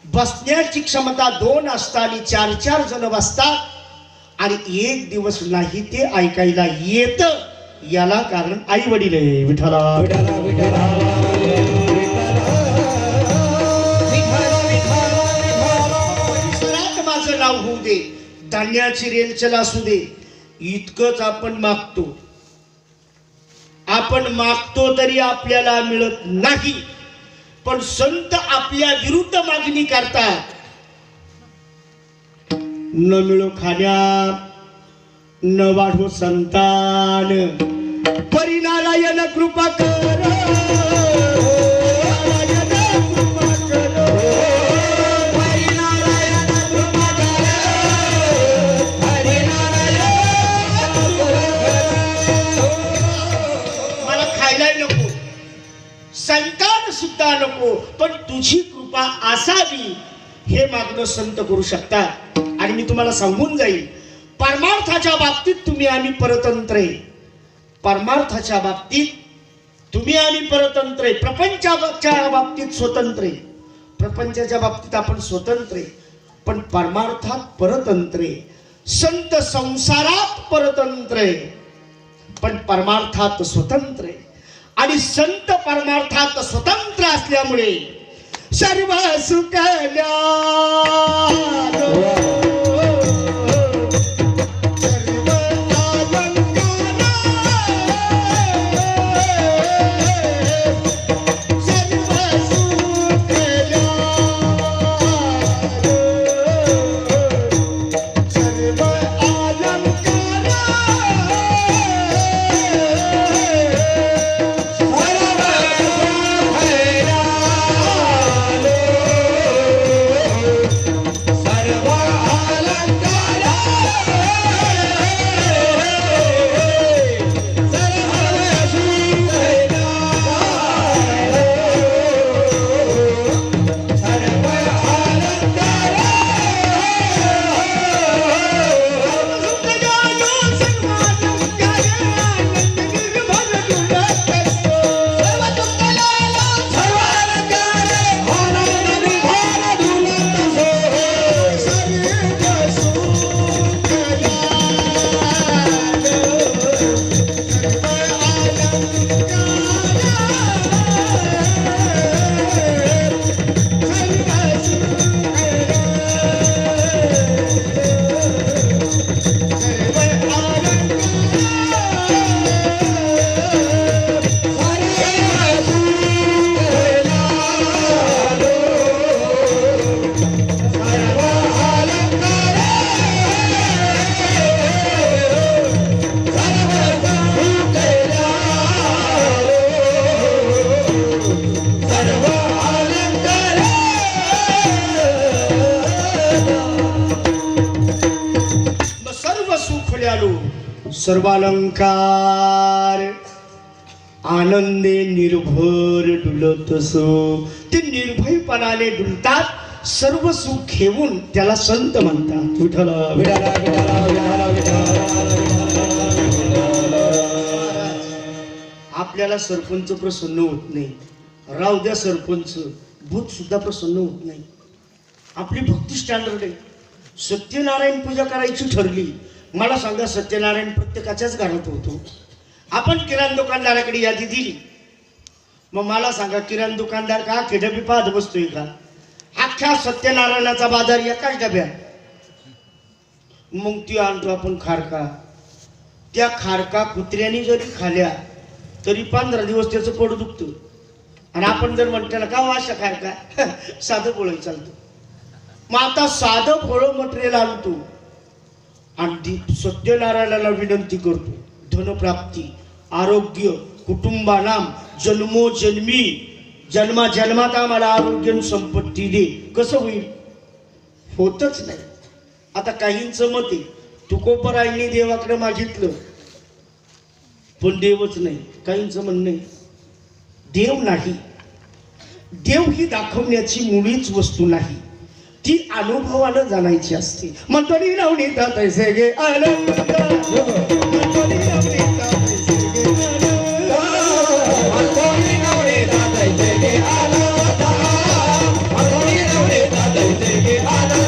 Speaker 1: बसण्याची क्षमता 2 असतात आणि 4-4 जण बसतात. आणि एक दिवस नाही ते ऐकायला येत. याला कारण आई वडील आहे. विठाला
Speaker 2: विठाला विठाला
Speaker 1: विठाला माझं नाव होऊ दे, धान्याची रेलचल असू दे, इतकंच आपण मागतो. आपण मागतो तरी आपल्याला मिळत नाही. पण संत आपल्या विरुद्ध मागणी करतात. न मिळो खाण्यात, न वाढो संतान, परिनारायण कृपा कर. संतान सुद्धा नको, पण तुझी कृपा असावी हे मागणं संत करू शकतात. आणि मी तुम्हाला सांगून जाईल, परमार्थाच्या बाबतीत तुम्ही आम्ही परतंत्र आहे. परमार्थाच्या बाबतीत तुम्ही आम्ही परतंत्र आहे. प्रपंचाच्या बाबतीत स्वतंत्र आहे. प्रपंचाच्या बाबतीत आपण स्वतंत्र आहे, पण परमार्थात परतंत्र आहे. संत संसारात परतंत्र आहे, पण परमार्थात स्वतंत्र आहे. आणि संत परमार्थात स्वतंत्र असल्यामुळे सर्व सुकल्या
Speaker 2: सर्व
Speaker 1: सर्वालंकार आनंदे निर्भर डुलतसो. ते निर्भयपणाने डुलतात, सर्व सुख घेऊन त्याला संत म्हणतात. विठ्ठल
Speaker 2: विठाला विठाला विठाला विठाला.
Speaker 1: आपल्याला सरपंच प्रसन्न होत नाही, राहू द्या सरपंच, भूत सुद्धा प्रसन्न होत नाही. आपली भक्ती स्टँडर्ड आहे. सत्यनारायण पूजा करायची ठरली, मला सांगा सत्यनारायण प्रत्येकाच्याच घरात होतो. आपण किराणा दुकानदाराकडे यादी दिली, मग मला सांगा किराणा दुकानदार का डबी पाहत बसतोय का? अख्ख्या सत्यनारायणाचा बाजार एकाच डब्यात. मग ती आणतो आपण खारका. त्या खारका कुत्र्याने जरी खाल्या तरी 15 दिवस त्याचं पोट दुखतं. आणि आपण जर म्हटलं का वाशा खारका साधं पोळं चालतं. मग आता साधं पोळं मटेरियल आणतो आणि सत्यनारायणाला विनंती करतो, धनप्राप्ती, आरोग्य, कुटुंबानाम, जन्मोजन्मी, जन्मात आम्हाला आरोग्य आणि संपत्ती दे. कसं होईल? होतच नाही. आता काहींचं मत आहे तुकोबरायांनी देवाकडे मागितलं पण देवच नाही. काहींचं म्हणणं आहे देव नाही. देव ही दाखवण्याची मुळीच वस्तू नाही, ती अनुभवानं जाणायची असते. मंतरी लावणी तैसे गे आनंद, मंतरी लावणी तैसे गे आनंद,
Speaker 2: मंतरी लावणी तैसे गे आनंद, मंतरी लावणी तैसे गे आनंद.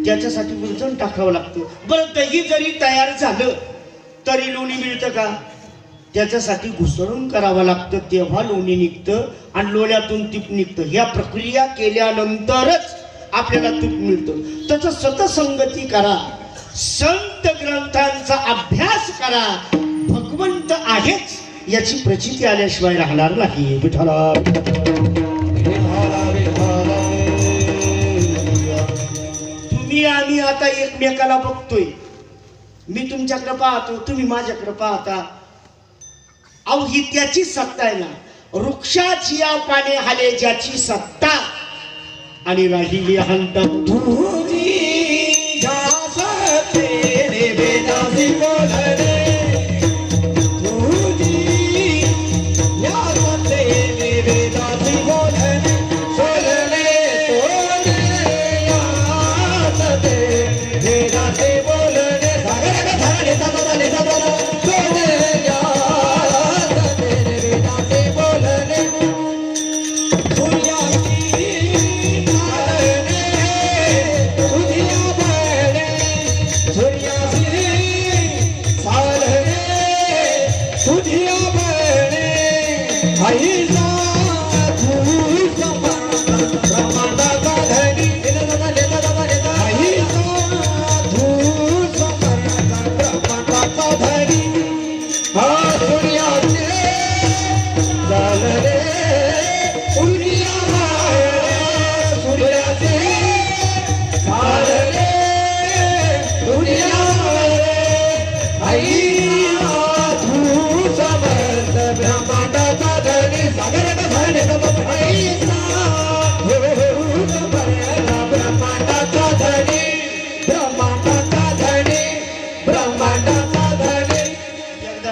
Speaker 1: त्याच्यासाठी गुंजन टाकावं लागतं. बरं दही जरी तयार झालं तरी लोणी मिळतं का? त्याच्यासाठी घुसळून करावं लागतं, तेव्हा लोणी निघतं आणि लोण्यातून तूप निघतं. ह्या प्रक्रिया केल्यानंतरच आपल्याला तूप मिळतं. त्याचं सतसंगती करा, संत ग्रंथांचा अभ्यास करा. भगवंत आहेच याची प्रचिती आल्याशिवाय राहणार नाही. विठ्ठला तुम्ही आम्ही आता एकमेकाला बघतोय, मी तुमच्याकडे पाहतो, तुम्ही माझ्याकडे पाहता. अहो ही त्याची सत्ता आहे ना. वृक्षाची या पाने हाले ज्याची सत्ता आणि राहिली हंता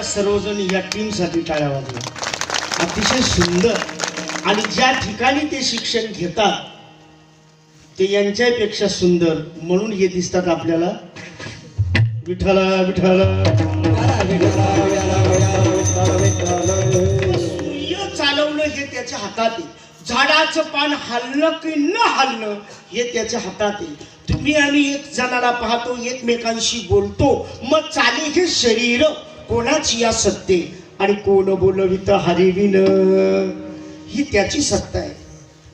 Speaker 1: सर्वजण या टीम साठी टाळ्या वाजवा. अतिशय सुंदर. आणि ज्या ठिकाणी ते शिक्षण घेतात ते यांच्यापेक्षा सुंदर म्हणून हे दिसतात आपल्याला. विठ्ठला विठ्ठला. सूर्य चालवणं हे त्याच्या हातात आहे. झाडाचं पान हलणं की न हलणं हे त्याच्या हातात आहे. तुम्ही आणि एक जणाला पाहतो, एकमेकांशी बोलतो, मग चाले हे शरीर कोणाची या सत्ते आणि कोण बोलवित हरिविन. ही त्याची सत्ता आहे.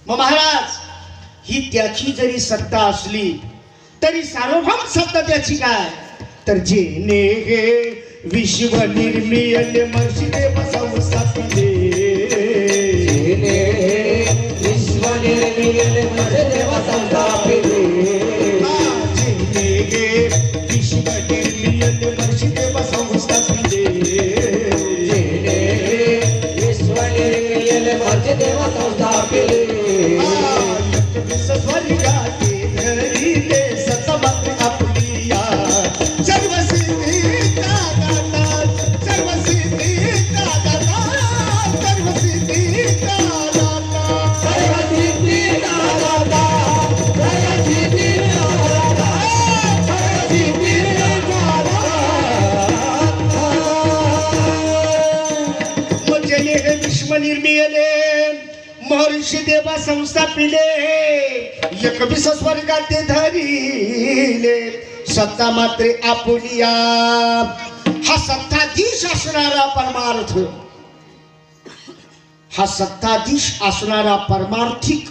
Speaker 1: मग महाराज, ही त्याची जरी सत्ता असली तरी सार्वभौम सत्ता त्याची काय? तर जेने हे विश्व निर्मियले मर्षिदे बसवसापिले,
Speaker 2: विश्व निर्मिले मर्षिदे बसवसापिले,
Speaker 1: जेने हे विश्व निर्मियले मर्षिदे बसवसापिले,
Speaker 2: विश्व निर्मिले मर्षिदे बसवसापिले,
Speaker 1: स्वर्गाते धरिले सतमत आपलिया, सर्व सिद्धीचा दाता, सर्व सिद्धीचा दाता, सर्व सिद्धीचा दाता,
Speaker 2: सर्व सिद्धीचा दाता, सर्व सिद्धीचा दाता, सर्व सिद्धीचा दाता.
Speaker 1: मजले हे विश्व निर्मियले महर्षी देवा संस्थापिले, एकविस स्वर्गाते धरिले सत्ता मात्रे आपुलिया. हा सत्ताधीश असणारा परमार्थ, हा सत्ताधीश असणारा परमार्थिक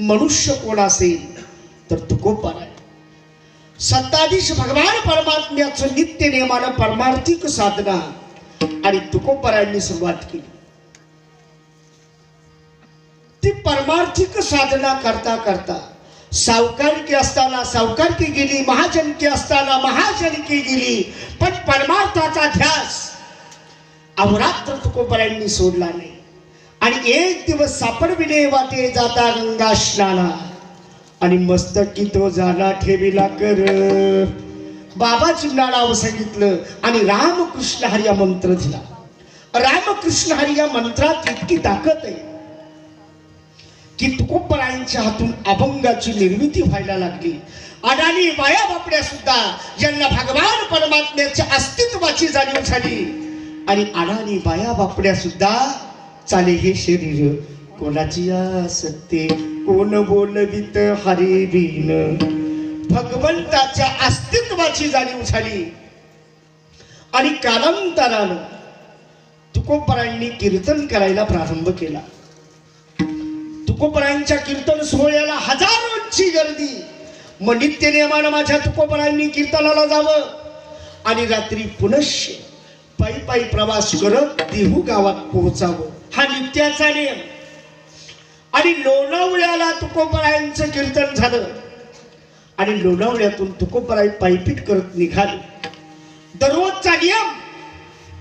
Speaker 1: मनुष्य कोण असेल तर तुकोबार आहे. सत्ताधीश भगवान परमात्म्याचं नित्य नेमानं परमार्थिक साधना आणि तुकोबारांनी सुरुवात केली. ती परमार्थिक साधना करता करता सावकारकी असताना सावकारकी गेली, महाजनकी असताना महाजनकी गेली, पण परमार्थाचा ध्यास अवरात्र तुकोबारांनी सोडला नाही. आणि एक दिवस सापडविले वाटे जाता गंगा स्नाना, आणि मस्तकी तो झाला ठेविला कर. बाबाजींना नाव सांगितलं आणि रामकृष्ण हरी या मंत्र दिला. रामकृष्ण हरी या मंत्रात इतकी ताकद आहे की तुकोबारायांच्या हातून अभंगाची निर्मिती व्हायला लागली. अडाणी बाया बापड्या सुद्धा ज्यांना भगवान परमात्म्याच्या अस्तित्वाची जाणीव झाली, आणि अडाणी बाया बापड्या सुद्धा चाले हे शरीर कोणाची असते, कोण बोलवित हरी बिन, भगवंताच्या अस्तित्वाची जाणीव झाली. आणि कालांतरानं तुकोबारांनी कीर्तन करायला प्रारंभ केला. तुकोबारांच्या कीर्तन सोहळ्याला हजारोंची गर्दी. मग नित्य नियमानं माझ्या तुकोबारांनी कीर्तनाला जावं आणि रात्री पुनश्य पायी पायी प्रवास करत देहू गावात पोहोचावं, हा नित्याचा नियम. आणि लोणावळ्याला तुकोबारांचं कीर्तन झालं आणि लोणावळ्यातून तुकोबाराय पायपीट करत निघाले. दररोजचा नियम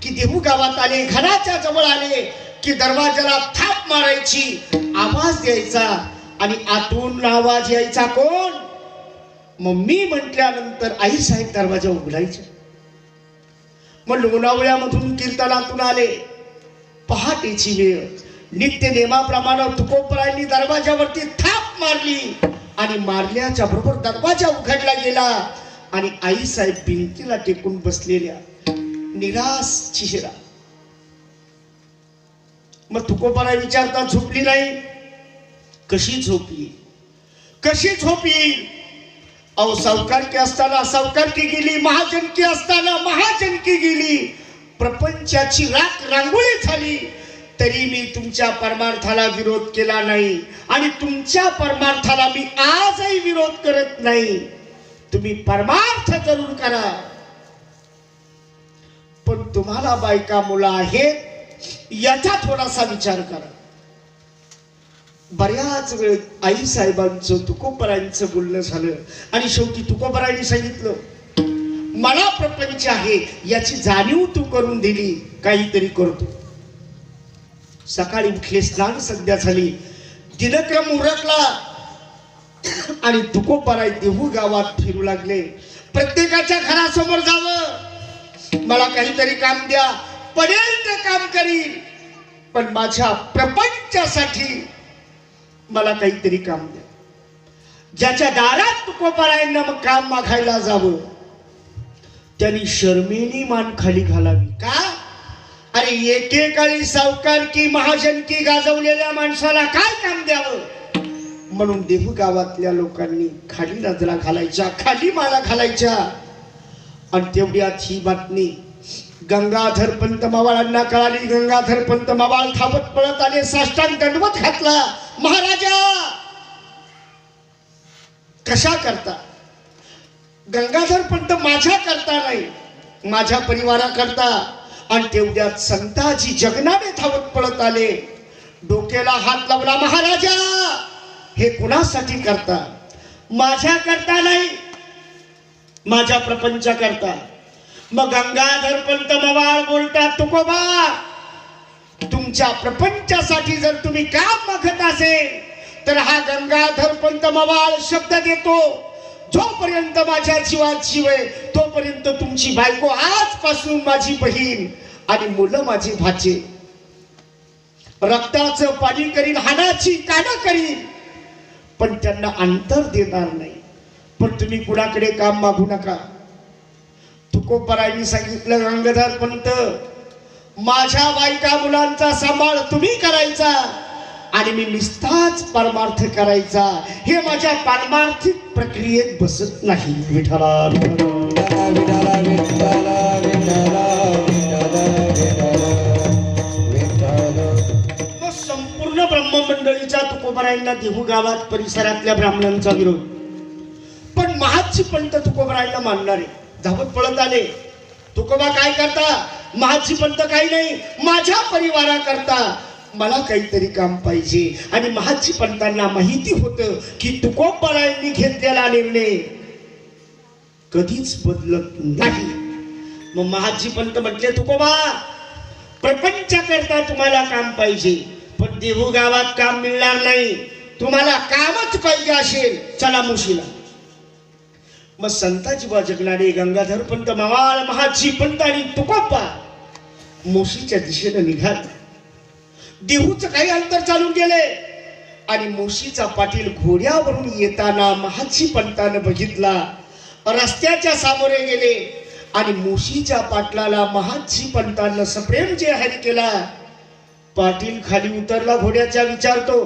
Speaker 1: की देहू गावात आले, घराच्या जवळ आले की दरवाजाला थाप मारायची, आवाज द्यायचा आणि आतून आवाज यायचा कोण? मम्मी म्हटल्यानंतर आई साहेब दरवाजा उघडायचे. मग लोणावळ्यामधून कीर्तनातून आले, पहाटेची वेळ, नित्य नेमाप्रमाणे तुकोबारायांनी दरवाजावरती थाप मारली आणि मारल्याच्या बरोबर दरवाजा उघडला गेला आणि आई साहेब भिंतीला टेकून बसलेल्या, निराश चेहरा. मग तुकोबाराय विचारता झोपली नाही? कशी झोपली, कशी झोपली? अहो सावकारकी असताना सावकारकी गेली, महाजनकी असताना महाजनकी गेली, प्रपंचाची राख रांगोळी झाली, तरी मी तुमच्या परमार्थाला विरोध केला नाही आणि तुमच्या परमार्थाला मी आजही विरोध करत नाही. तुम्ही परमार्थ जरूर करा, पण तुम्हाला बायका मुलं आहेत याचा थोडासा विचार करा. बऱ्याच वेळ आई साहेबांचं तुकोबारायांचं बोलणं झालं आणि शेवटी तुकोबारायांनी सांगितलं, मला प्रपंच आहे याची जाणीव तू करून दिली, काहीतरी करतो. सकाळी उठले, स्नान संध्या झाली, दिनक्रम उरकला आणि तुकोबाराय देहू गावात फिरू लागले. प्रत्येकाच्या घरासमोर जावं, मला काहीतरी काम द्या, पडेल ते काम करील, पण माझ्या प्रपंचासाठी मला काहीतरी काम द्या. ज्याच्या दारात तुकोबारायांना मग काम मागायला जावं त्यांनी शर्मेनी मान खाली घालावी. का? अरे एकेकाळी सावकारकी महाजनकी गाजवलेल्या माणसाला काय काम द्यावं? म्हणून देहू गावातल्या लोकांनी खाली नजरा घालायच्या, खाली माला घालायच्या. आणि तेवढ्यात ही बातमी गंगाधर पंत मावाळांना कळाली. गंगाधर पंत मावाळ धावत पळत आले, साष्टांग दंडवत घातला. महाराजा कशा करता? गंगाधर पंत माझ्या करता नाही, माझ्या परिवाराकरता. आणि तेवढ्यात संताजी जगनाने धावत पळत आले, डोक्याला हात लावला. महाराजा हे कुणासाठी करता? माझ्या करता नाही, माझ्या प्रपंचा करता. मग गंगाधर पंत मवाळ बोलतात, तुकोबा तुमच्या प्रपंचासाठी जर तुम्ही काम मागत असेल तर हा गंगाधर पंत मवाळ शब्द देतो, जोपर्यंत माझ्या जीवात जीव आहे तोपर्यंत तुमची बायको आजपासून माझी बहीण आणि मुलं माझी भाचे. रक्ताचं पाणी करीन, हाडाची काना करीन, पण त्यांना अंतर देणार नाही. पण तुम्ही कुणाकडे काम मागू नका. तुकोबरायांनी सांगितलं, गंगाधर पंत माझ्या बायका मुलांचा सांभाळ तुम्ही करायचा आणि मी निस्ताच परमार्थ करायचा. हे माझ्या पारमार्थिक प्रक्रियेत बसत नाही. विठ्ठला
Speaker 2: विठ्ठला विठ्ठला विठ्ठला विठ्ठला.
Speaker 1: मग संपूर्ण ब्रह्ममंडळीच्या तुकोबरायांना देहू गावात परिसरातल्या ब्राह्मणांचा विरोध. पण महाजी पंत तुकोबरायांना मानणारे धावत पळत आले. तुकोबा काय करता? महाजी पंत काही नाही, माझ्या परिवाराकरता मला काहीतरी काम पाहिजे. आणि महाजी पंतांना माहिती होतं की तुकोबरायांनी घेतलेला निर्णय कधीच बदलत नाही. मग महाजी पंत म्हटले, तुकोबा प्रपंचाकरता तुम्हाला काम पाहिजे, पण देहू गावात काम मिळणार नाही. तुम्हाला कामच पाहिजे असेल, चला मुशीला. मग संताजी बा जगनाडे, गंगाधर पंत मवाळ, महाजी पंत आणि तुकोबा मोशीच्या दिशेने निघाले. देहूचं काही अंतर चालून गेले आणि मोशीचा पाटील घोड्यावरून येताना महाजी पंतानं बघितला. रस्त्याच्या सामोरे गेले आणि मोशीच्या पाटलाला महाजी पंतांना सप्रेम जे हरी केला. पाटील खाली उतरला, घोड्याच्या विचारतो,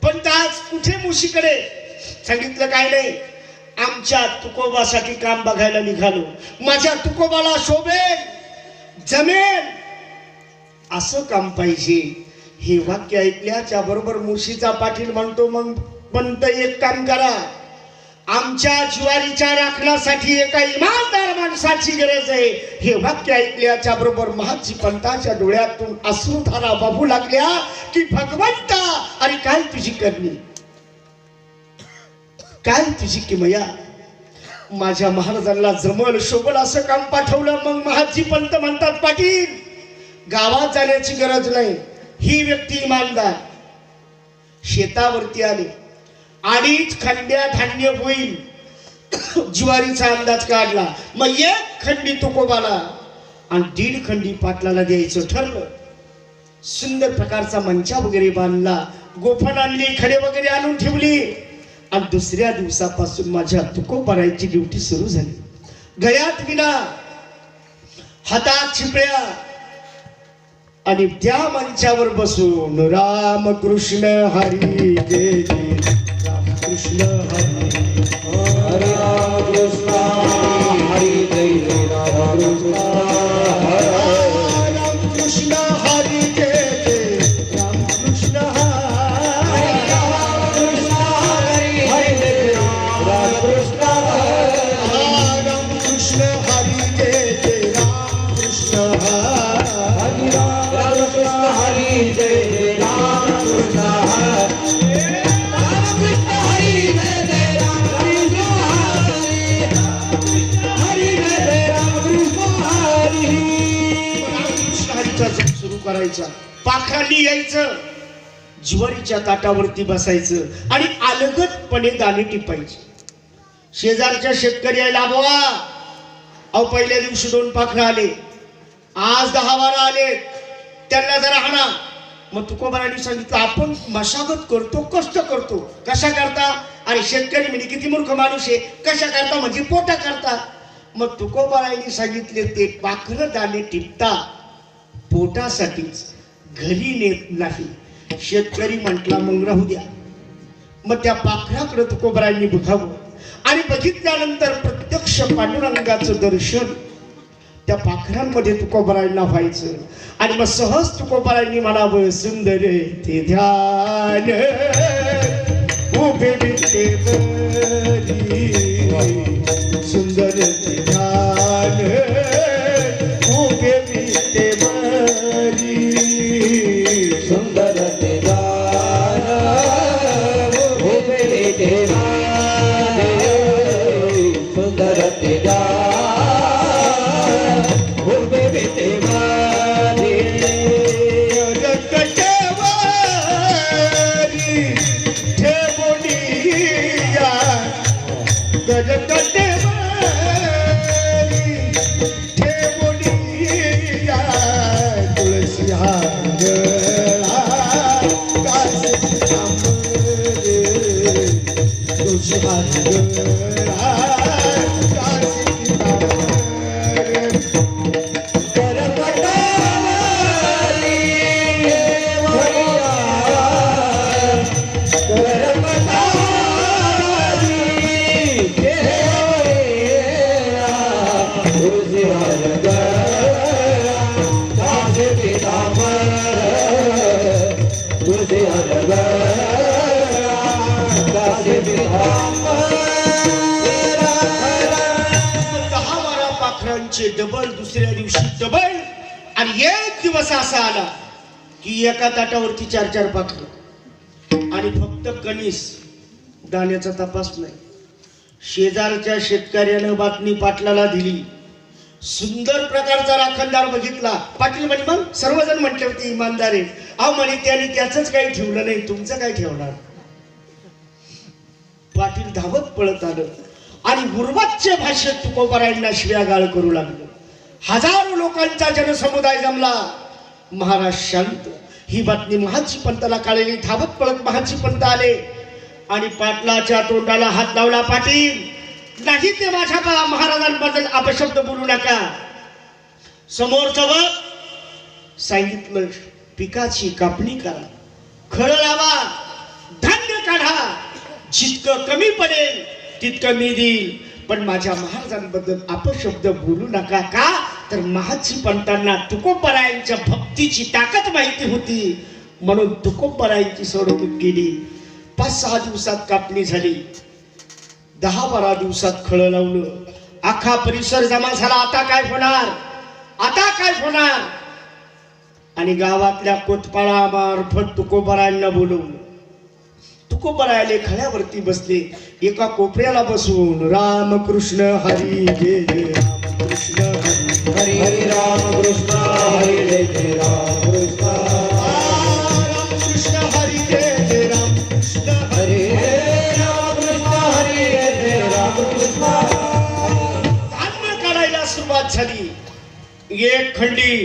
Speaker 1: पंत आज कुठे? मोशीकडे. सांगितलं काय नाही, आमच्या तुकोबासाठी काम बघायला निघालो. माझ्या तुकोबाला शोभेल, जमेल असं काम पाहिजे. हे वाक्य ऐकल्याच्या बरोबर मुशीचा पाटील म्हणतो, मग पंत एक काम करा, आमच्या ज्वारीच्या राखण्यासाठी एका इमानदार माणसाची गरज आहे. हे वाक्य ऐकल्याच्या बरोबर महाजी पंताच्या डोळ्यातून अश्रुधारा वाहू लागल्या की भगवंता, अरे काय तुझी करणी, काय तुझी किमया. माझ्या महाराजांना जमल शोभल असं काम पाठवलं. मग महाजी पंत म्हणतात, पाटील गावात जाण्याची गरज नाही, ही व्यक्ती इमानदार. शेतावरती आले, 2.5 खंड्या धान्य होईल, ज्वारीचा अंदाज काढला. मग 1 खंडी तुकोबाला आणि 1.5 खंडी पाटलाला द्यायचं ठरलं. सुंदर प्रकारचा मंचा वगैरे बांधला, गोफण आणली, खडे वगैरे आणून ठेवली. आणि दुसऱ्या दिवसापासून माझ्या तुकोबरायांची ड्युटी सुरू झाली. गळ्यात विना, हातात छिपऱ्या आणि त्या मंचावर बसून रामकृष्ण हरी जय जय, रामकृष्ण हरी
Speaker 2: हरे राम कृष्ण हरी जय जय राम
Speaker 1: रामकृष्ण हरी जय जय, रामकृष्ण करायचा. पाखरांनी यायचं, ज्वारीच्या ताटावरती बसायचं आणि अलगदपणे दाणे टिपायचे. शेजारच्या शेतकरी यायला, बोवा अहो पहिल्या दिवशी 2 पाखरं आले, आज 10-12 आले, त्यांना जरा हाणा. मग तुकोबारांनी सांगितलं, आपण मशागत करतो, कष्ट करतो. कशा करता? अरे शेतकरी म्हणजे किती मूर्ख माणूस आहे. कशा करता म्हणजे पोटा करता. मग तुकोबारांनी सांगितले, ते पाखरं दाणे टिपता पोटासाठीच, घरी नेत नाही. शेतकरी म्हटला, मग राहू द्या. मग त्या पाखराकडे तुकोबरायांनी बघावं आणि बघितल्यानंतर प्रत्यक्ष पांडुरंगाचं दर्शन, त्या पाखरांमध्ये तुकोबारायांना व्हायचं आणि मग सहज तुकोबारायांनी म्हणावं सुंदर ते ध्यान उभे विटे बरी, सुंदर ते ध्यान उभे विटे बरी,
Speaker 2: सुंदर ते गान उभे विटे बरी, सुंदर ते गान उभे विटे बरी,
Speaker 1: गजकटेवारी ठेवणीया, गजकटेवारी ठेवणीया, तुळशी हागळा कासची कांबरे, तुळशी हागळा कासची कांबरे,
Speaker 2: करकटावारी करकटावारी देवया, तुझी हरगळा कासे पितांबर, तुझी हरगळा कासे पितांबर.
Speaker 1: 10-12 पाखरांचे डबल, दुसऱ्या दिवशी डबल, आणि एक दिवस असा आला की एका ताटावरती 4-4 पाखरं आणि फक्त कणीस, दाण्याचा तपास नाही. शेजारच्या शेतकऱ्यानं बातमी पाटलाला दिली. सुंदर प्रकारचा राखणदार बघितला. पाटील म्हणे मग सर्वजण म्हटले होते इमानदार आहे. अहो म्हणे त्याने त्याच काही ठेवलं नाही, तुमचं काय ठेवणार. पाटील धावत पळत आलं आणि उर्वाच्य भाषेत तुकोबारायांना शिव्यागाळ करू लागलं. हजारो लोकांचा जनसमुदाय जमला. महाराज शांत. ही बातमी महाजी पंताला कळली. धावत पळत महाजी पंत आले आणि पाटलाच्या तोंडाला हात लावला. पाटील नाही ते माझ्या महाराजांबद्दल अपशब्द बोलू नका. समोरचं बघ, सांगितलं पिकाची कापणी करा, खळ लावा, धान्य काढा, जितकं कमी पडेल तितकं मी देईल, पण माझ्या महाराजांबद्दल अपशब्द बोलू नका. का तर महाजी पंतांना तुकोबारायांच्या भक्तीची ताकद माहिती होती, म्हणून तुकोबारायांची सोडवणूक केली. 5-6 दिवसात कापणी झाली. 10-12 दिवसात खळ लावलं. अख्खा परिसर जमा झाला. आता काय होणार, आता काय होणार. आणि गावातल्या कोतपाळा मार्फत तुकोबारायांना बोलवलं. तुकोबारायले खळ्यावरती बसले. एका कोपऱ्याला बसून रामकृष्ण हरी जय जय रामकृष्ण हरी
Speaker 2: हरे राम कृष्ण हरे जय जय राम कृष्ण,
Speaker 1: रामकृष्ण हरी जय जय रामकृष्ण
Speaker 2: हरे राम कृष्ण हरे जय जय राम कृष्ण.
Speaker 1: धान्य काढायला सुरुवात झाली. 1 खंडी,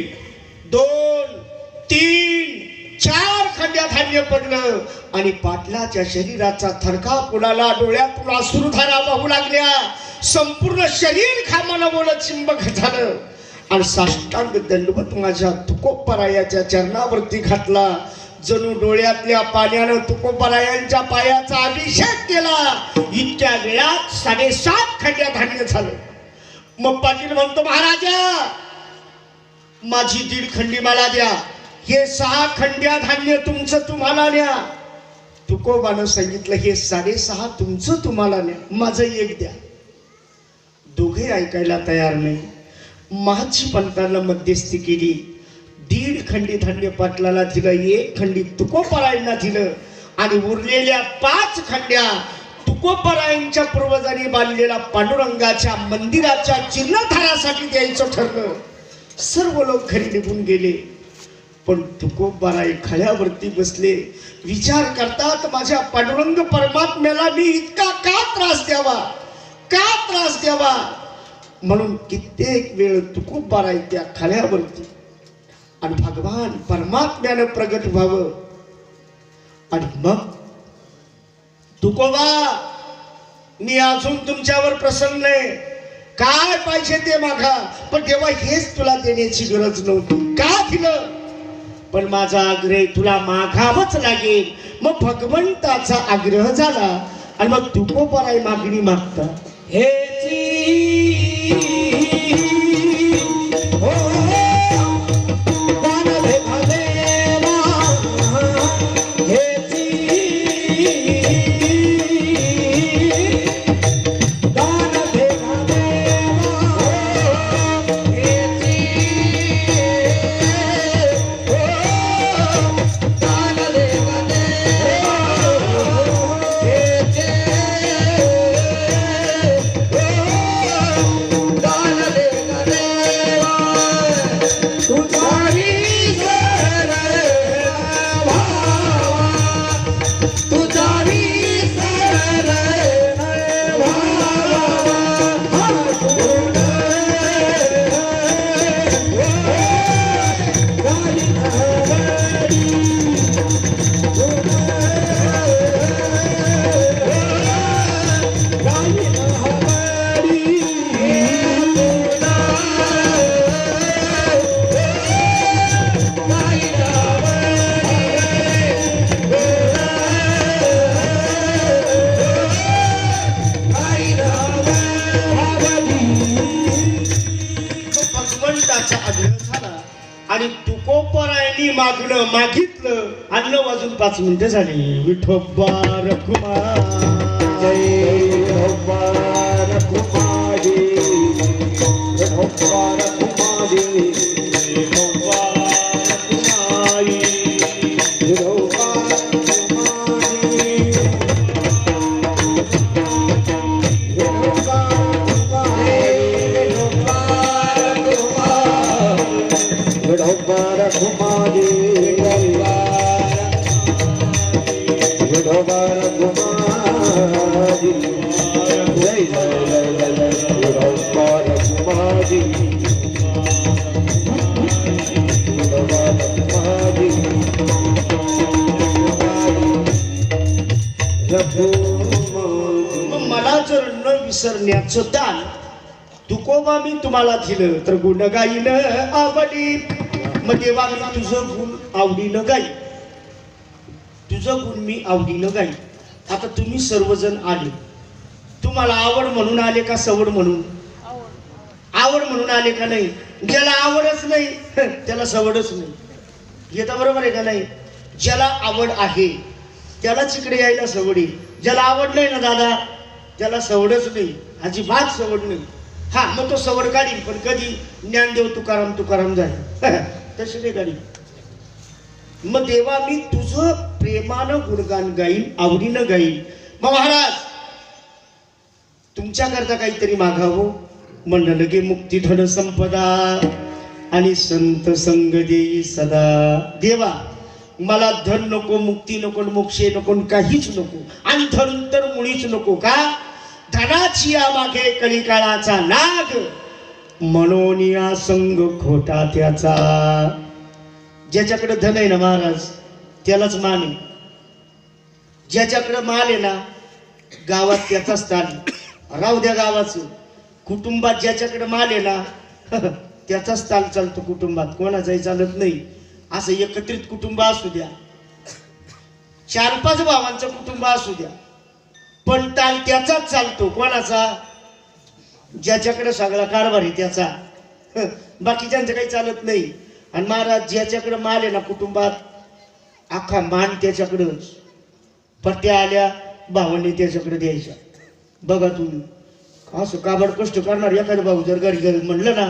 Speaker 1: 2, 3, 4 खंड्या धान्य पडलं आणि पाटलाच्या शरीराचा थरकाप उडाला. डोळ्यातून अश्रुधारा वाहू लागल्या. संपूर्ण शरीर घामानं बोलत चिंबक झालं आणि साष्टांग दंडवत माझ्या तुकोबारायाच्या चरणावरती घातला. जणू डोळ्यातल्या पाण्यानं तुकोबारायांच्या पायाचा अभिषेक केला. इतक्या वेळात 7.5 खंड्या धान्य झालं. मग पाटील म्हणतो महाराजा माझी 1.5 खंडी मला द्या, हे 6 खंड्या धान्य तुमचं तुम्हाला न्या. तुकोबानं सांगितलं हे 6.5 तुमचं तुम्हाला न्या, माझं 1 द्या. दोघे ऐकायला तयार नाही. महाजी पंतांना मध्यस्थी केली. 1.5 खंडी धान्य पाटलाला दिलं, 1 खंडी तुकोबारायांना दिलं आणि उरलेल्या 5 खंड्या तुकोबारायांच्या पूर्वजांनी बांधलेल्या पांडुरंगाच्या मंदिराच्या जीर्णोद्धारासाठी द्यायचं ठरलं. सर्व लोक घरी निघून गेले. पण तुकोबाराय खळ्यावरती बसले. विचार करतात माझ्या पांडुरंग परमात्म्याला मी इतका का त्रास द्यावा, का त्रास द्यावा. म्हणून कित्येक वेळ तुकोबाराय त्या खळ्यावरती आणि भगवान परमात्म्यानं प्रगट व्हावं. आणि मग तुकोबा मी अजून तुमच्यावर प्रसन्न आहे, काय पाहिजे ते मागा. पण तेव्हा हेच तुला देण्याची गरज नव्हती. का दिलं, पण माझा आग्रह तुला मागावंच लागेल. मग भगवंताचा आग्रह झाला आणि मग तुकोबाराय मागणी मागता.
Speaker 2: हेची
Speaker 1: मागणं मागितलं आणि 9 वाजून 5 मिनिटं झाली. विठोबा रखुमा
Speaker 2: जय विठोबा रखुमाई विठोबा रखुमाई
Speaker 1: विठोबा रखुमाई
Speaker 2: विठोबा रखुमाई विठोबा रखुमाई विठोबा रखुमाई विठोबा रखुमाई जय जय जय जय विठोबा रखुमाई विठोबा रखुमाई
Speaker 1: मग मला जर न विसरण्याचं दान तुकोबा मी तुम्हाला दिलं तर गुण गाईन आवडी. मग देवा मी तुझं गुण आवडीनं गाई, तुझं गुण मी आवडीनं गाई. आता तुम्ही सर्वजण आले, तुम्हाला आवड म्हणून आले का सवड म्हणून? आवड म्हणून आले का नाही? ज्याला आवडच नाही त्याला सवडच नाही. येता बरोबर आहे का नाही? ज्याला आवड आहे त्यालाच इकडे यायला सवड आहे. ज्याला आवड नाही ना दादा त्याला सवडच नाही, अजिबात सवड नाही. हा मग तो सवड काढील, पण कधी ज्ञानदेव तुकाराम तुकाराम झाले तसे नाही काढील. मग देवा मी तुझं प्रेमानं गुणगान गाईन, आवडीनं गाईन. मग महाराज तुमच्याकरता काहीतरी मागावं म्हणलं की मुक्ती धन संपदा आणि संत संग देई सदा. देवा मला धन नको, मुक्ती नको, मोक्षे नको, काहीच नको, आणि धन तर मुळीच नको. का? धनाची या मागे कलिकाळाचा नाग, म्हणून या संग खोटा त्याचा. ज्याच्याकडे धन आहे ना महाराज त्यालाच मान आहे. ज्याच्याकडे माल आहे ना गावात त्याचाच स्थान. राहू द्या गावाचं, कुटुंबात ज्याच्याकडे माल आहे ना त्याचाच ताल चालतो कुटुंबात, कोणाचाही चालत नाही. असं एकत्रित कुटुंब असू द्या, 4-5 भावांचं कुटुंब असू द्या, पण ताल त्याचाच चालतो. कोणाचा? ज्याच्याकडे सगळा कारभार आहे त्याचा. बाकीच्यांचं काही चालत नाही. आणि महाराज ज्याच्याकडे माल आहे ना कुटुंबात अख्खा मान त्याच्याकडंच. पट्ट्या आल्या भावांनी त्याच्याकडे द्यायच्या. बघा तुम्ही असं काबड कष्ट करणार एखादा भाऊ जर घरी घरी म्हणलं ना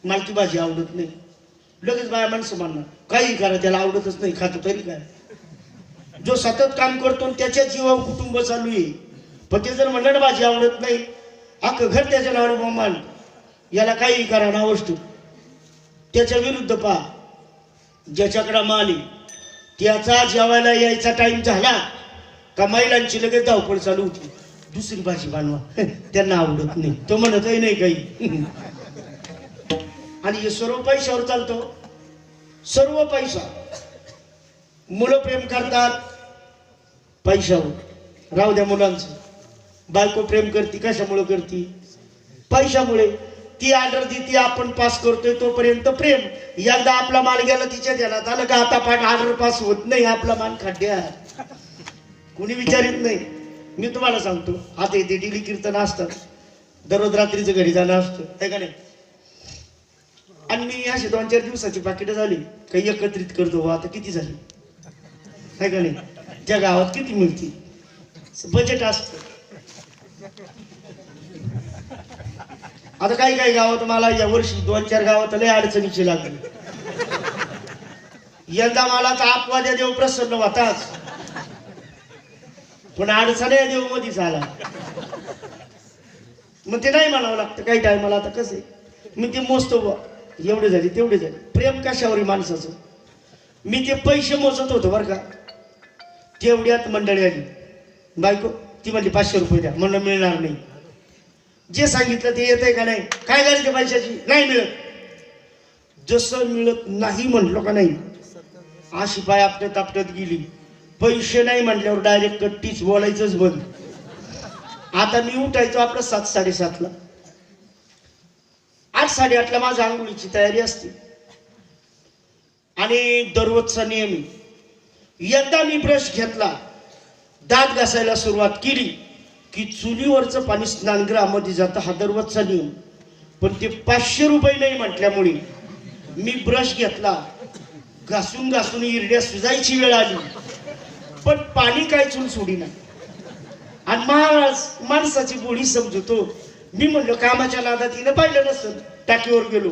Speaker 1: मला ती भाजी आवडत नाही, लगेच बाया माणसं म्हणणार काही करा त्याला आवडतच नाही, खातो तरी काय. जो सतत काम करतो त्याच्या जीवावर कुटुंब चालू आहे, पण ते जर म्हणलं ना भाजी आवडत नाही अख्खं घर त्याच्या नावाने मान, याला काही करा ना वस्तू. त्याच्या विरुद्ध पहा, ज्याच्याकडे माल आहे त्याचा जेवायला यायचा टाइम झाला का महिलांची लगेच धावपळ चालू होती, दुसरी भाजी बनवा, त्यांना आवडत नाही, तो म्हणतही नाही काही. आणि हे सर्व पैशावर चालतो, सर्व पैसा. मुलं प्रेम करतात पैशावर, राहू द्या मुलांचं. बायको प्रेम करते कशामुळे करते? पैशामुळे. ती ऑर्डर देते, आपण पास करतोय तोपर्यंत प्रेम. एकदा आपला माल गेला तिच्या ध्यानात आलं का आता पाठ ऑर्डर पास होत नाही, आपला मान खड्ड्यात, कुणी विचारित नाही. मी तुम्हाला सांगतो, आता इथे डेली कीर्तन असतात, दररोज रात्रीचं घरी जाणं असतं, आहे का नाही? आणि मी अशी 2-4 दिवसाची पाकिटं झाली काही एकत्रित करतो. आता किती झाली, आहे का नाही? त्या गावात किती मिळते? बजेट असतं. आता काही काही गावात मला या वर्षी 2-4 गावात लय अडचणीची लागली. यंदा मला तर अपवाद्या देव प्रसन्न होताच, पण अडचणी देव मधीच आला. मग ते नाही म्हणावं लागतं काही टायमाला. आता कसं आहे मी ते मोजतो बा, एवढे झाले तेवढे झाले. प्रेम कशावर आहे माणसाचं? मी ते पैसे मोजत होतो बरं का. तेवढ्यात मंडळी आली, बायको ती म्हणली 500 रुपये द्या, म्हणलं मिळणार नाही. जे सांगितलं ते येतंय का नाही? काय करायचं पैशाची? नाही मिळत. जसं मिळत नाही म्हणलो का नाही, अशी पाय आपटत आपटत गेली. पैसे नाही म्हटल्यावर डायरेक्ट कट्टीच, बोलायचंच बंद. आता मी उठायचो आपलं 7-7:30ला, 8-8:30ला माझं आंघोळीची तयारी असते. आणि दररोजचा नियम आहे, एकदा मी ब्रश घेतला, दात घासायला सुरुवात केली की चुलीवरचं पाणी स्नानगृहामध्ये जातं, हा दररोजचा नियम. पण ते 500 रुपये नाही म्हटल्यामुळे मी ब्रश घेतला घासून घासून हिरड्या सुजायची वेळ आली, पण पाणी काय चूल सोडीना. आणि महाराज माणसाची गोडी समजतो. मी म्हणलो कामाच्या नादात तिनं पाहिलं नसतं. टाकीवर गेलो,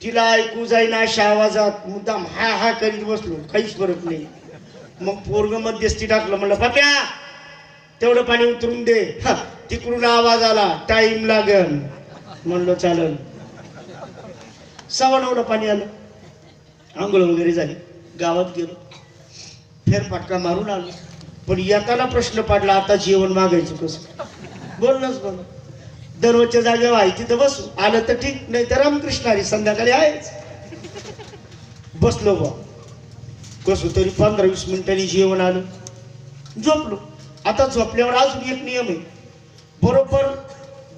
Speaker 1: तिला ऐकू जाईना अशा आवाजात मुद्दाम हा हा करीत बसलो, काहीच फरक नाही. मग पोरग मध्यस्थी टाकलं, म्हणलं पाप्या तेवढं पाणी उतरून दे. हा, तिकडून आवाज आला टाइम लागल. म्हणलं चालन. 9:15 पाणी आलं. आंघोळ वगैरे झाली, गावात गेलो, फेरफटका मारून आलो. पण येताना प्रश्न पडला, आता जेवण मागायचं कसं? बोलणंच बघ, दररोजच्या जागेवर आहे तिथं बसू, आलं तर ठीक, नाही तर रामकृष्ण हरी संध्याकाळी आहेच. बसलो बा, कसं तरी 15-20 मिनिटांनी जेवण आलं, झोपलो. आता झोपल्यावर अजून एक नियम आहे, बरोबर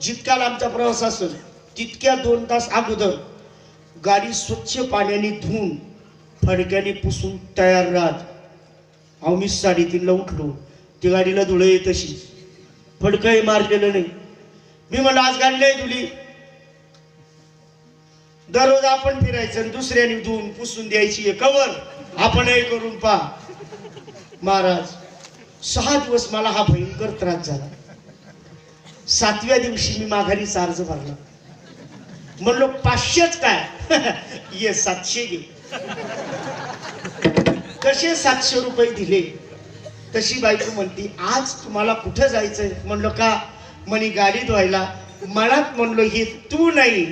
Speaker 1: जितका लांबचा प्रवास असेल तितक्या 2 तास अगोदर गाडी स्वच्छ पाण्याने धुवून फडक्याने पुसून तयार राहत. अहो मी 3:30ला उठलो, ती गाडीला धुळं येत तशी, फडकंही मारलेलं नाही. मी म्हणलं आज गाडी नाही धुली. दररोज आपण फिरायचं आणि दुसऱ्याने धुवून पुसून द्यायची कवर, आपणही करून पहा. महाराज 6 दिवस मला हा भयंकर त्रास झाला. 7व्या दिवशी मी माघारीचा अर्ज भरला. म्हणलो 500च काय ये 700 घे. कसे 700 रुपये दिले. तशी बायको म्हणती आज तुम्हाला कुठं जायचंय? म्हणलो का? म्हणे गाडी धुवायला. मनात म्हणलो हे तू नाही,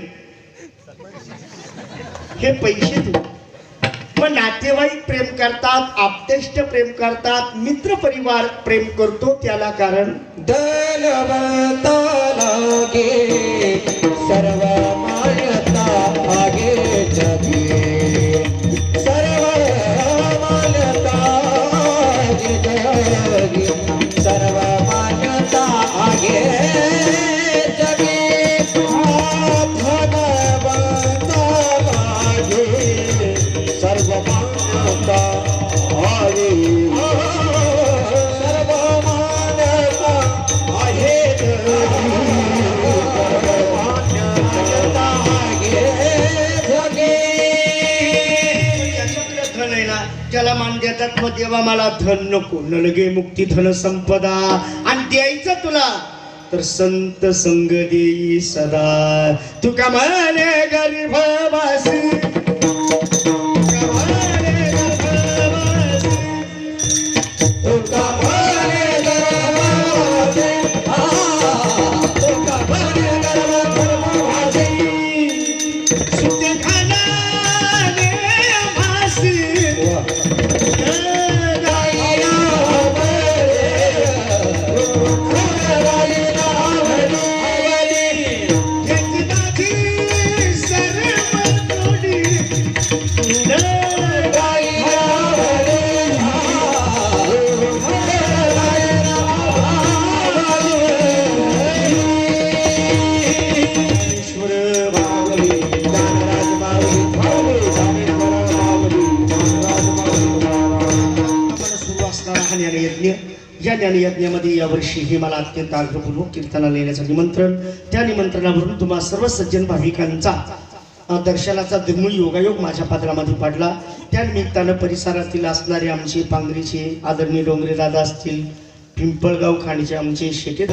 Speaker 1: हे पैसे तू. मग नातेवाईक प्रेम करतात, आप्तेष्ट प्रेम करतात, मित्र परिवार प्रेम करतो, त्याला कारण
Speaker 2: धनवंता लागे सर्व मान्यता आगे जगी, सर्व मान्यता आगे जगी, सर्व मान्यता आगे जगी. धनवंता लागे सर्व मान्यता आगे, सर्व मान्यता आहे
Speaker 1: धन आहे ना त्याला मान देतात. मग देवा मला धन नको, नलगे मुक्ती धन संपदा, आणि द्यायचं तुला तर संत संग देई सदा. तुका म्हणे गरीबवासी, या ज्ञानयज्ञामध्ये यावर्षी हे मला अत्यंत आग्रहपूर्वक कीर्तनाला येण्याचं निमंत्रण. त्या निमंत्रणावरून तुम्हा सर्व सज्जन भाविकांचा दर्शनाचा दुर्मिळ योगायोग माझ्या पात्रामध्ये पडला. त्या निमित्तानं परिसरातील असणारे आमचे पांगरीचे आदरणीय डोंगरे दादा असतील, पिंपळगाव खाणीचे आमचे शेटे